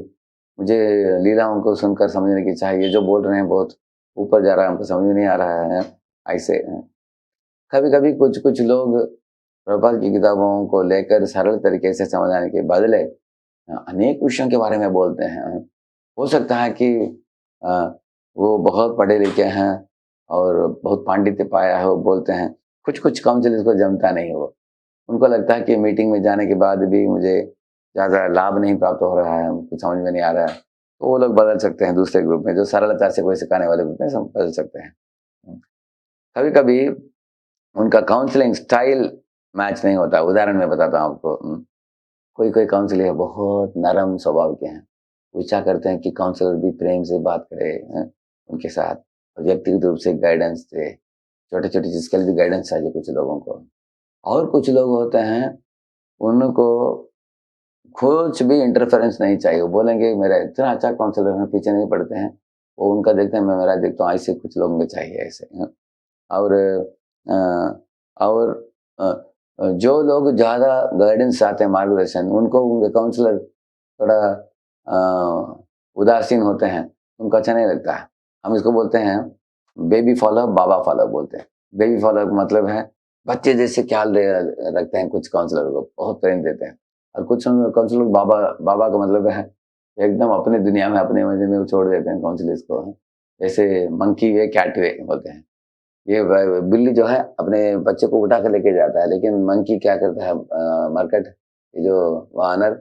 मुझे लीलाओं को सुनकर समझने की चाहिए, जो बोल रहे हैं बहुत ऊपर जा रहा है, हमको समझ में नहीं आ रहा है, ऐसे। कभी-कभी कुछ-कुछ लोग प्रभुपाद की किताबों को लेकर सरल तरीके से समझाने के बदले अनेक विषयों के बारे में बोलते हैं। हो सकता है कि अ, वो बहुत पढ़े-लिखे हैं और बहुत पांडित्य पाया है, वो बोलते हैं। कुछ-कुछ काउंसलर्स को जमता नहीं वो। उनको लगता है कि मीटिंग में जाने के बाद भी मुझे ज़्यादा लाभ नहीं प्राप्त हो रहा है, कुछ समझ में नहीं आ रहा है। तो वो लोग बदल सकते हैं दूसरे ग्रुप में, जो सरलता से कोई सिखाने वाले ग्रुप में सब बदल सकते हैं। कभी-कभी उनका काउंसलिंग स्टाइल मैच नहीं होता। उदाहरण मैं बताता हूँ आपको। कोई-कोई काउंसलर बहुत नरम स्वभाव के हैं। वो इच्छा करते हैं कि काउंसलर भी प्रेम से बात करे उनके साथ, और व्यक्तिगत रूप से गाइडेंस दे। छोटी-छोटी चीज़ के लिए भी गाइडेंस चाहिए कुछ लोगों को। और कुछ लोग होते हैं, उनको कुछ भी इंटरफेरेंस नहीं चाहिए। वो बोलेंगे मेरा इतना अच्छा काउंसलर है, पीछे नहीं पड़ते हैं। वो उनका देखते हैं, मैं मेरा देखता हूँ, ऐसे कुछ लोग मुझे चाहिए ऐसे। और और अ जो लोग ज़्यादा गाइडेंस चाहते हैं, मार्गदर्शन, उनको उनके काउंसलर थोड़ा उदासीन होते हैं, उनको अच्छा नहीं लगता है। हम इसको बोलते हैं बेबी फॉलो, बाबा फॉलो बोलते हैं। बेबी फॉलो का मतलब है बच्चे जैसे ख्याल रखते हैं कुछ काउंसलर लोग, बहुत प्रेम देते हैं। और कुछ काउंसलर बाबा बाबा का मतलब है एकदम अपनी दुनिया में, अपने मज़े में वो छोड़ देते हैं काउंसलर्स को। जैसे मंकी वे, कैट वे बोलते हैं। ये बिल्ली जो है अपने बच्चे को उठा के लेके जाता है, लेकिन मंकी क्या करता है, मरकट, ये जो वानर,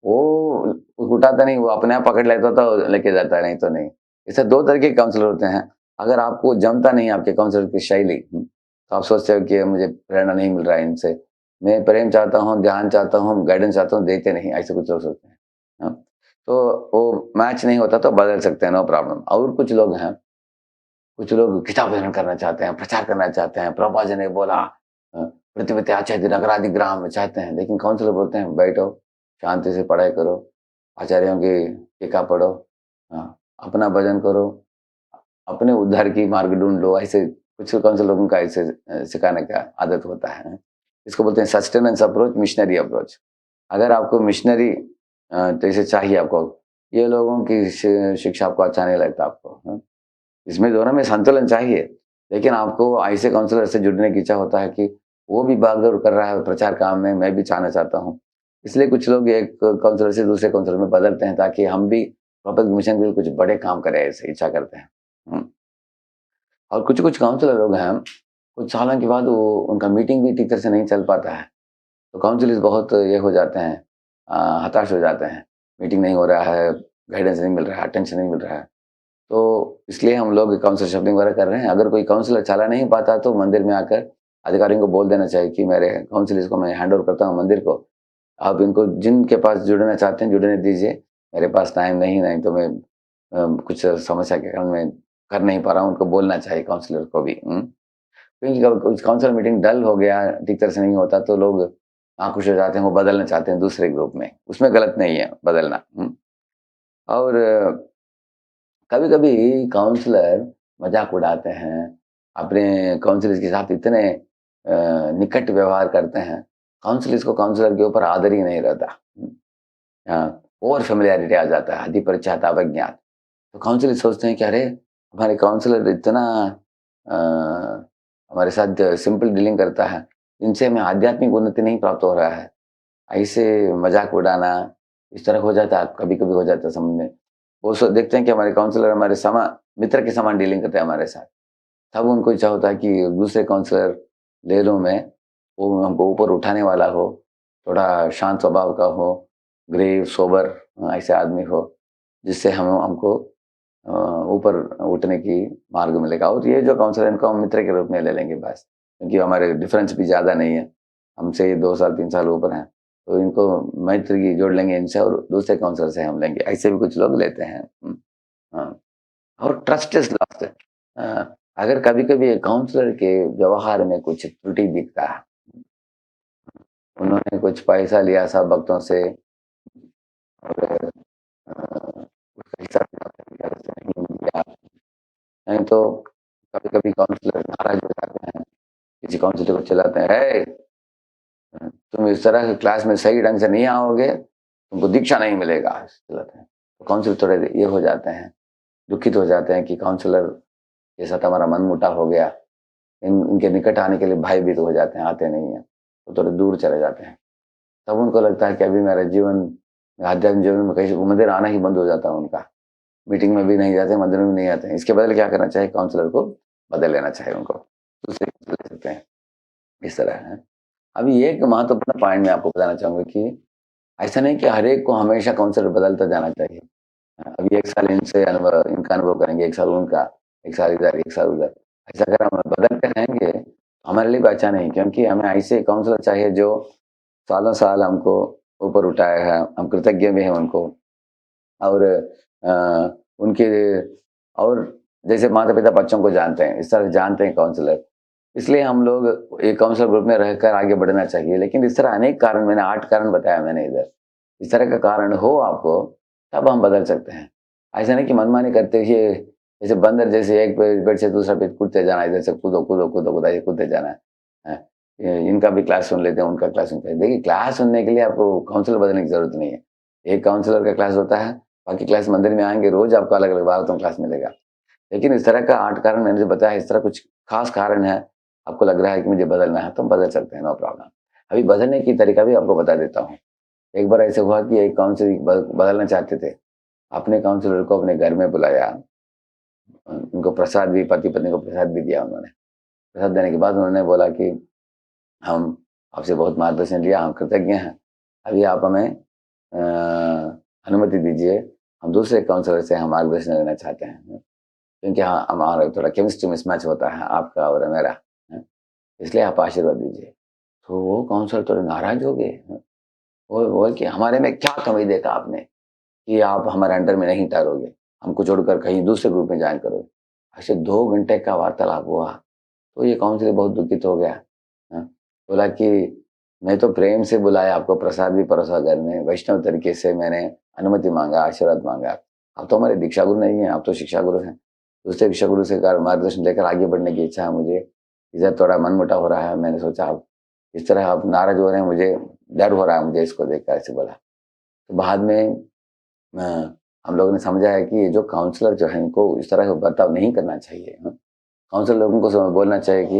वो उठाता नहीं, वो अपने आप पकड़ लेता तो लेके जाता है, नहीं तो नहीं। ऐसे 2 तरह के काउंसलर होते हैं। अगर आपको जमता नहीं है आपके काउंसलर की शैली, तो आप सोचते हो कि मुझे प्रेरणा नहीं मिल रहा है इनसे। मैं प्रेम चाहता हूँ, ध्यान चाहता हूँ, गाइडेंस चाहता हूँ, देते नहीं, ऐसे कुछ लोग सोचते हैं। हाँ, तो वो मैच नहीं होता तो बदल सकते हैं, नो प्रॉब्लम। और कुछ लोग हैं, कुछ लोग किताब अध्ययन करना चाहते हैं, प्रचार करना चाहते हैं। प्रभुपाद जी ने बोला पृथ्वी त्याचायति नगरादिग्राम चाहते हैं, लेकिन काउंसलर बोलते हैं बैठो, शांति से पढ़ाई करो, आचार्यों की टीका पढ़ो, अपना भजन करो, अपने उद्धार की मार्ग ढूँढ लो। ऐसे कुछ काउंसलर लोगों का ऐसे सिखाने का आदत होता है। इसको बोलते हैं सस्टेनेंस अप्रोच, मिशनरी अप्रोच। अगर आपको मिशनरी जैसे चाहिए आपको, ये लोगों की शिक्षा आपको अच्छा नहीं लगता आपको, इसमें दोनों में संतुलन चाहिए, लेकिन आपको ऐसे काउंसलर से जुड़ने की इच्छा होता है कि वो भी भाग-दौड़ कर रहा है प्रचार काम में, मैं भी चाहना चाहता हूँ। इसलिए कुछ लोग एक काउंसलर से दूसरे काउंसलर में बदलते हैं, ताकि हम भी वापस मिशन के लिए कुछ बड़े काम करें, ऐसे इच्छा करते हैं। हुँ। और कुछ-कुछ काउंसलर लोग हैं, कुछ सालों के बाद वो उनका मीटिंग भी ठीक तरह से नहीं चल पाता है। तो काउंसलर्स बहुत ये हो जाते हैं, हताश हो जाते हैं। मीटिंग नहीं हो रहा है, गाइडेंस नहीं मिल रहा है, अटेंशन नहीं मिल रहा है। तो इसलिए हम लोग काउंसलर शॉपिंग वगैरह कर रहे हैं। अगर कोई काउंसलर चला नहीं पाता तो मंदिर में आकर अधिकारियों को बोल देना चाहिए कि मेरे काउंसलर्स को मैं हैंड ओवर करता हूँ मंदिर को। आप इनको जिनके पास जुड़ना चाहते हैं जुड़ने दीजिए। मेरे पास टाइम नहीं तो मैं कुछ समस्या के कारण मैं कर नहीं पा रहा हूँ, उनको बोलना चाहिए काउंसलर को भी। क्योंकि कुछ काउंसलर मीटिंग डल हो गया, ठीक तरह से नहीं होता तो लोग नाखुश हो जाते हैं, वो बदलना चाहते हैं दूसरे ग्रुप में। उसमें गलत नहीं है बदलना। और कभी-कभी काउंसलर मज़ाक उड़ाते हैं, अपने काउंसलर्स के साथ इतने निकट व्यवहार करते हैं, काउंसलर्स को काउंसलर के ऊपर आदर ही नहीं रहता। ओवर फ़ैमिलियरिटी आ जाता है, अधिपरिचयता अवज्ञात। तो काउंसलर सोचते हैं कि अरे! हमारे काउंसलर इतना अ, हमारे साथ सिंपल डीलिंग करता है, इनसे हमें आध्यात्मिक उन्नति नहीं प्राप्त हो रहा है। ऐसे मज़ाक उड़ाना, इस तरह हो जाता है, कभी-कभी हो जाता है समझ में। वो देखते हैं कि हमारे काउंसलर हमारे मित्र के समान डीलिंग करते हैं हमारे साथ। तब उनको इच्छा होता है कि दूसरे काउंसलर ले लूँ मैं, वो हमको ऊपर उठाने वाला हो, थोड़ा शांत स्वभाव का हो, ग्रेव, सोबर ऐसे आदमी हो, जिससे हमको अ, ऊपर उठने की मार्ग मिलेगा। और ये जो काउंसलर है इनको हम मित्र के रूप में ले लेंगे बस, क्योंकि हमारे डिफरेंस भी ज़्यादा नहीं है। हमसे ये 2 साल 3 साल ऊपर हैं, तो इनको मैत्री जोड़ लेंगे इनसे और दूसरे काउंसलर से हम लेंगे। ऐसे भी कुछ लोग लेते हैं। हाँ। और ट्रस्ट इज़ लॉस्ट। अगर कभी-कभी काउंसलर के व्यवहार में कुछ त्रुटि दिखता है, उन्होंने कुछ पैसा लिया सब भक्तों से और उसका हिसाब-किताब सही तरह से नहीं दिया, नहीं तो कभी-कभी काउंसलर नाराज़ हो जाते हैं, किसी काउंसलर को चिल्लाते हैं, "हे! तुम इस तरह के क्लास में सही ढंग से नहीं आओगे, तुमको दीक्षा नहीं मिलेगा।" चिल्लाते हैं। तो काउंसलर थोड़े ये हो जाते हैं, दुखित हो जाते हैं कि काउंसलर के साथ हमारा मनमुटाव हो गया। इनके निकट आने के लिए भयभीत हो जाते हैं, आते नहीं हैं, तो थोड़े दूर चले जाते हैं। तब उनको लगता है कि अभी मेरा जीवन आध्यात्मिक जीवन में कहीं मंदिर आना ही बंद हो जाता है उनका। मीटिंग में भी नहीं जाते, मंदिर में भी नहीं आते हैं। इसके बदले क्या करना चाहिए? काउंसलर को बदल लेना चाहिए उनको। दूसरे ले सकते हैं, इस तरह है। अभी एक महत्वपूर्ण पॉइंट मैं आपको बताना चाहूँगा कि ऐसा नहीं कि हर एक को हमेशा काउंसलर बदलता जाना चाहिए। अभी 1 साल इनका अनुभव करेंगे, 1 साल उनका, 1 साल इधर, 1 साल उधर। ऐसा अगर हम बदलते रहेंगे, तो हमारे लिए भी अच्छा नहीं, क्योंकि हमें ऐसे काउंसलर चाहिए जो सालों-साल हमको ऊपर उठाया है, हम कृतज्ञ भी हैं उनको। और उनके और जैसे माता-पिता बच्चों को जानते हैं, इस तरह जानते हैं काउंसलर। इसलिए हम लोग एक काउंसलर ग्रुप में रहकर आगे बढ़ना चाहिए। लेकिन इस तरह अनेक कारण, मैंने 8 कारण बताया मैंने इधर। इस तरह का कारण हो आपको, तब हम बदल सकते हैं। ऐसा नहीं कि मनमानी करते हुए जैसे बंदर जैसे एक बेड से दूसरा बेड कूदते जाना, इधर से कूदो, कूदो, कूदो, कूदा ये कूदते जाना है। इनका भी क्लास सुन लेते हैं, उनका क्लास सुनते हैं। देखिए क्लास सुनने के लिए आपको काउंसलर बदलने की ज़रूरत नहीं है। एक काउंसलर का क्लास होता है, बाकी क्लास मंदिर में आएँगे, रोज़ आपको अलग-अलग भागवतम क्लास मिलेगा। लेकिन इस तरह का 8 कारण मैंने जो बताया, इस तरह कुछ ख़ास कारण है, आपको लग रहा है कि मुझे बदलना है, तो हम बदल सकते हैं, नो प्रॉब्लम। अभी बदलने की तरीका भी आपको बता देता हूँ। एक बार ऐसे हुआ कि एक काउंसलर बदलना चाहते थे। अपने काउंसलर को अपने घर में बुलाया। उनको प्रसाद भी, पति-पत्नी को प्रसाद भी दिया उन्होंने। प्रसाद देने के बाद उन्होंने बोला कि हम आपसे बहुत मार्गदर्शन लिया, हम कृतज्ञ हैं। अभी आप हमें अनुमति दीजिए, हम दूसरे काउंसलर से हम मार्गदर्शन लेना चाहते हैं। क्योंकि हाँ, हमारा थोड़ा केमिस्ट्री मिसमैच होता है आपका और मेरा, हैं, इसलिए आप आशीर्वाद दीजिए। तो वो काउंसलर थोड़े नाराज़ हो गए। वो बोले कि हमारे में क्या कमी देखा आपने कि आप हमारे अंडर में नहीं ठहरोगे, हमको छोड़कर कहीं दूसरे ग्रुप में जॉइन करोगे। ऐसे 2 घंटे का वार्तालाप हुआ, तो ये काउंसलर बहुत दुखित हो गया। हाँ, बोला कि मैं तो प्रेम से बुलाया, आपको प्रसाद भी परोसा घर में, वैष्णव तरीके से मैंने अनुमति माँगा, आशीर्वाद माँगा। आप तो हमारे दीक्षा गुरु नहीं हैं, आप तो शिक्षा गुरु हैं। दूसरे शिक्षा गुरु से कार मार्गदर्शन लेकर आगे बढ़ने की इच्छा है मुझे। इधर थोड़ा मनमुटाव हो रहा है, मैंने सोचा आप इस तरह आप नाराज़ हो रहे हैं, मुझे डर हो रहा है मुझे इसको देखकर, ऐसे बोला। तो बाद में अ, हम लोगों ने समझा है कि ये जो काउंसलर जो है इनको इस तरह का बर्ताव नहीं करना चाहिए। काउंसलर लोगों को बोलना चाहिए कि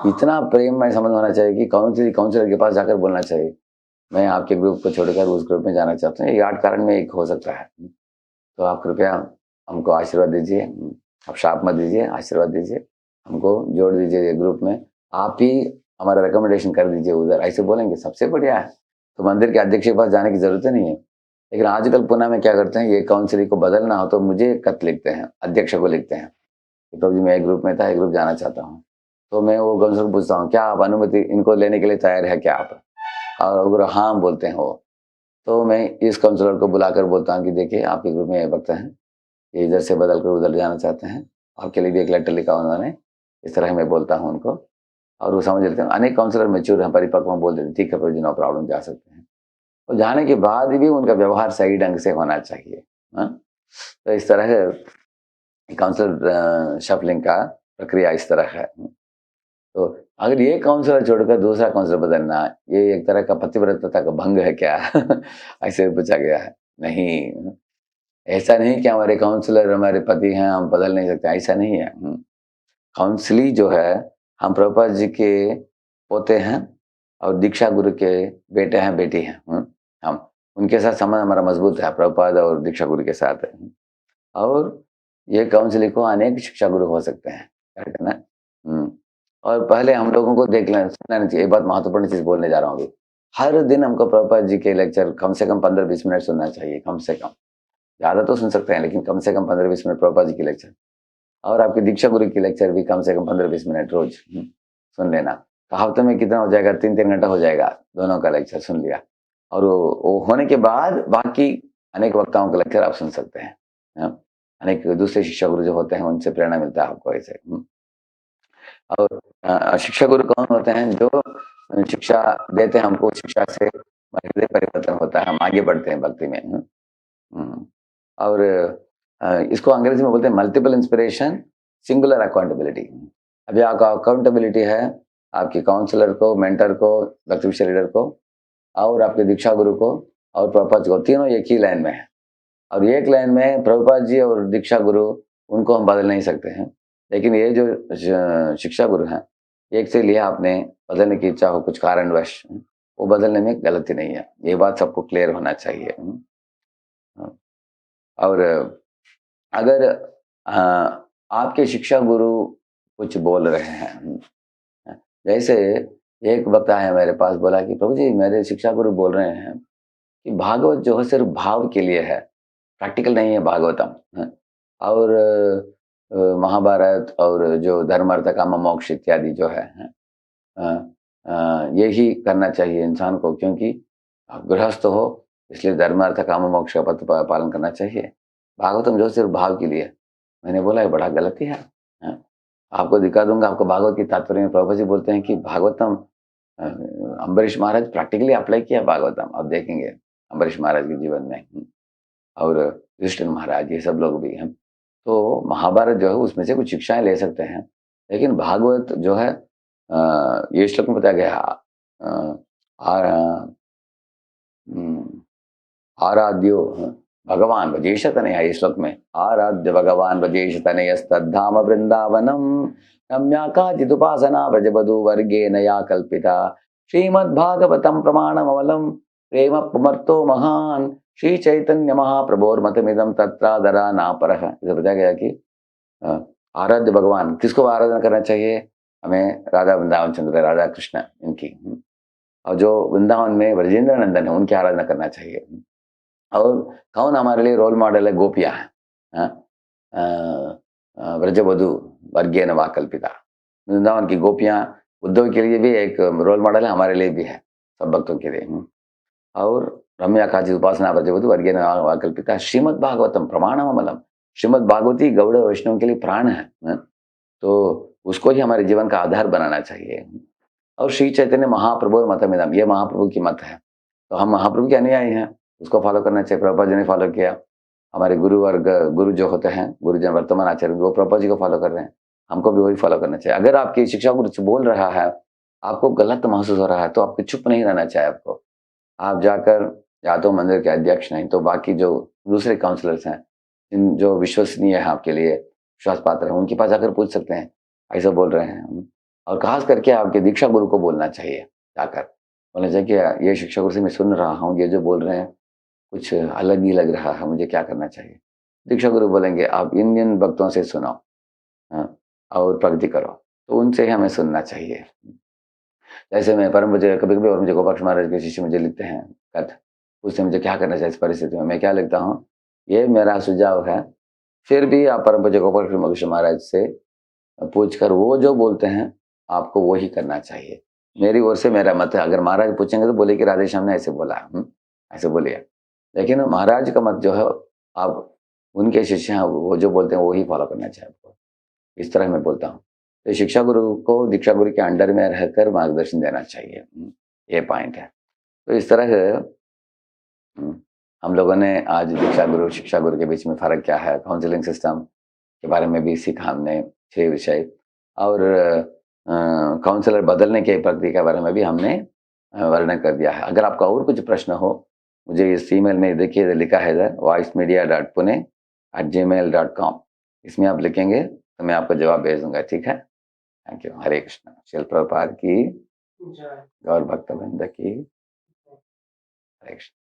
इतना प्रेममय संबंध होना चाहिए कि काउंसलर के पास जाकर बोलना चाहिए, मैं आपके ग्रुप को छोड़कर उस ग्रुप में जाना चाहता हूँ। ये 8 कारण में एक हो सकता है। तो आप कृपया हमको आशीर्वाद दीजिए। आप शाप मत दीजिए, आशीर्वाद दीजिए। हमको जोड़ दीजिए ये ग्रुप में। आप ही हमारा रिकमेंडेशन कर दीजिए उधर, ऐसे बोलेंगे सबसे बढ़िया है। तो मंदिर के अध्यक्ष के पास जाने की ज़रूरत ही नहीं है। लेकिन आजकल पुणे में क्या करते हैं, ये काउंसलिंग को बदलना हो तो मुझे खत लिखते हैं, अध्यक्ष को लिखते हैं कि प्रभु जी मैं एक ग्रुप में था, एक ग्रुप जाना चाहता हूँ। तो मैं वो काउंसलर को पूछता हूँ, क्या आप अनुमति इनको लेने के लिए तैयार है क्या आप? और अगर हाँ बोलते हैं वो, तो मैं इस काउंसलर को बुलाकर बोलता हूँ कि देखिए आपके ग्रुप में ये वक्त है, ये इधर से बदल कर उधर जाना चाहते हैं, आपके लिए भी एक लेटर लिखा उन्होंने। इस तरह मैं बोलता हूँ उनको और वो समझ लेते हैं। अनेक काउंसलर मैच्योर हैं, परिपक्व हैं, बोल देते हैं ठीक है प्रभु जी नो प्रॉब्लम, जा सकते हैं। और जाने के बाद भी उनका व्यवहार सही ढंग से होना चाहिए। हाँ? तो इस तरह काउंसलर शफलिंग का प्रक्रिया इस तरह है। तो अगर ये काउंसलर छोड़कर दूसरा काउंसलर बदलना, ये एक तरह का पतिव्रतता का भंग है क्या? ऐसे पूछा गया है। नहीं, ऐसा नहीं कि हमारे काउंसलर हमारे पति हैं, हम बदल नहीं सकते, ऐसा नहीं है। काउंसली जो है, हम प्रभुपाद जी के पोते हैं और दीक्षा गुरु के बेटे हैं, बेटी हैं। हम उनके साथ संबंध हमारा मजबूत है, प्रभुपाद और दीक्षा गुरु के साथ है। और ये काउंसलिंग को अनेक शिक्षा गुरु हो सकते हैं, करेक्ट है ना? और पहले हम लोगों को देख लेना सुनना नहीं चाहिए। एक बात महत्वपूर्ण चीज़ बोलने जा रहा हूँ अभी। हर दिन हमको प्रभुपाद जी के लेक्चर कम से कम 15-20 मिनट सुनना चाहिए, कम से कम। ज़्यादा तो सुन सकते हैं, लेकिन कम से कम 15-20 मिनट प्रभुपाद जी के लेक्चर। और आपके दीक्षा गुरु की लेक्चर भी कम से कम 15-20 मिनट रोज सुन लेना। तो हफ्ते में कितना हो जाएगा? 3-3 घंटा हो जाएगा, दोनों का लेक्चर सुन लिया। और वो होने के बाद बाकी अनेक वक्ताओं का लेक्चर आप सुन सकते हैं। हाँ? अनेक दूसरे शिक्षा गुरु जो होते हैं उनसे प्रेरणा मिलता है आपको ऐसे। और शिक्षा गुरु कौन होते हैं? जो शिक्षा देते हैं हमको, शिक्षा से हमारा हृदय परिवर्तन होता है, हम आगे बढ़ते हैं भक्ति में। और इसको अंग्रेजी में बोलते हैं मल्टीपल इंस्पिरेशन, सिंगुलर अकाउंटेबिलिटी। अभी आपका अकाउंटेबिलिटी है आपके काउंसलर को, मेंटर को, भक्ति विषय लीडर को और आपके दीक्षा गुरु को और प्रभुपाद जी को, तीनों एक ही लाइन में है। और एक लाइन में प्रभुपाद जी और दीक्षा गुरु, उनको हम बदल नहीं सकते हैं। लेकिन ये जो शिक्षा गुरु हैं, एक से लिया आपने, बदलने की इच्छा हो कुछ कारणवश, वो बदलने में गलती नहीं है। ये बात सबको क्लियर होना चाहिए। और अगर आपके शिक्षा गुरु कुछ बोल रहे हैं, जैसे एक वक्त आया मेरे पास, बोला कि प्रभु जी मेरे शिक्षा गुरु बोल रहे हैं कि भागवत जो है सिर्फ भाव के लिए है, प्रैक्टिकल नहीं है भागवतम। और महाभारत और जो धर्म अर्थ काम मोक्ष इत्यादि जो है, यही करना चाहिए इंसान को, क्योंकि आप गृहस्थ हो इसलिए धर्म अर्थ काम मोक्ष का पथ पालन करना चाहिए। भागवतम जो सिर्फ भाव के लिए। मैंने बोला ये बड़ा गलती है। हाँ? आपको दिखा दूंगा, आपको भागवत की तात्पर्य में प्रभुपाद जी बोलते हैं कि भागवतम, अम्बरीश महाराज प्रैक्टिकली अप्लाई किया भागवतम, आप देखेंगे अम्बरीश महाराज के जीवन में। और युधिष्ठिर महाराज, ये सब लोग भी हैं। तो महाभारत जो है उसमें से कुछ शिक्षाएं ले सकते हैं, लेकिन भागवत जो है ये श्लोक में बताया गया, अ, आ, हम्म, आराध्यो भगवान भजेश तनया, इस श्लोक में आराध्य भगवान भजेश तनयस्तद्धाम वृंदावनम रम्या काचिदुपासना ब्रजबधु वर्गे नया कल्पिता श्रीमद्भागवतम प्रमाणमवलम प्रेम पुमर्तो महान श्री चैतन्य महाप्रभोर्मतमिदम तत्रादरा नापरः। इसे बताया गया कि अ, आराध्य भगवान, किसको आराधना करना चाहिए? हमें राधा वृंदावन चंद्र, राधा कृष्ण इनकी, और जो वृंदावन में ब्रजेंद्र नंदन है उनकी आराधना करना चाहिए। और कौन हमारे लिए रोल मॉडल है? गोपियाँ हैं। हाँ? ब्रजवधु वर्गीय नवा कल्पिता, वृंदावन की गोपियाँ उद्धव के लिए भी एक रोल मॉडल है, हमारे लिए भी है, सब भक्तों के लिए। और रम्या काचिद उपासना ब्रजवधु वर्गीय नवा कल्पिता श्रीमद् भागवतम प्रमाणमलम। श्रीमद् भागवती गौड़ वैष्णव के लिए प्राण है। तो उसको ही हमारे जीवन का आधार बनाना चाहिए। और श्री चैतन्य महाप्रभु मतमिदम, ये महाप्रभु की मत है, तो हम महाप्रभु के अनुयायी हैं, उसको फॉलो करना चाहिए। प्रभुपाद जी ने फॉलो किया, हमारे गुरु वर्ग, गुरु जो होते हैं, गुरुजन वर्तमान आचार्य, वो प्रभुपाद जी को फॉलो कर रहे हैं, हमको भी वही फॉलो करना चाहिए। अगर आपकी शिक्षा गुरु कुछ बोल रहा है, आपको गलत महसूस हो रहा है, तो आपको चुप नहीं रहना चाहिए। आपको आप जाकर, या तो मंदिर के अध्यक्ष, नहीं तो बाकी जो दूसरे काउंसलर्स हैं, जो विश्वसनीय है आपके लिए, विश्वास पात्र है, उनके पास जाकर पूछ सकते हैं ऐसा बोल रहे हैं। और खास करके आपके दीक्षा गुरु को बोलना चाहिए, जाकर बोलना चाहिए कि ये शिक्षा गुरु से मैं सुन रहा हूँ, ये जो बोल रहे हैं कुछ अलग ही लग रहा है, मुझे क्या करना चाहिए? दीक्षा गुरु बोलेंगे आप इन भक्तों से सुनो, हाँ, और प्रगति करो, तो उनसे ही हमें सुनना चाहिए। जैसे मैं परम मुझे कभी कभी, और मुझे गोपाल महाराज के शिष्य मुझे लिखते हैं खत पूछते मुझे क्या करना चाहिए इस परिस्थिति में, मैं क्या लिखता हूँ, ये मेरा सुझाव है, फिर भी आप परम पूज्य गोपाल कृष्ण मधुसूदन महाराज से पूछकर वो जो बोलते हैं आपको वो ही करना चाहिए। मेरी ओर से मेरा मत है, अगर महाराज पूछेंगे तो बोले कि राधे श्याम ने ऐसे बोला, ऐसे बोलिए। लेकिन महाराज का मत जो है, आप उनके शिष्य हैं, वो जो बोलते हैं वो ही फॉलो करना चाहिए आपको। इस तरह मैं बोलता हूँ। तो शिक्षा गुरु को दीक्षा गुरु के अंडर में रहकर मार्गदर्शन देना चाहिए। ये पॉइंट है। तो इस तरह से हम लोगों ने आज दीक्षा गुरु, शिक्षा गुरु के बीच में फ़र्क क्या है, काउंसलिंग सिस्टम के बारे में भी सीखा हमने 6 विषय, और काउंसलर बदलने की प्रक्रिया के बारे में भी हमने वर्णन कर दिया है। अगर आपका और कुछ प्रश्न हो, मुझे इस ईमेल में देखिए लिखा है इधर voicemedia.pune@gmail.com, इसमें आप लिखेंगे तो मैं आपको जवाब भेज दूंगा। ठीक है, थैंक यू। हरे कृष्ण। शिल प्रभुपाद की, गौर भक्तवृंद की, हरे कृष्ण।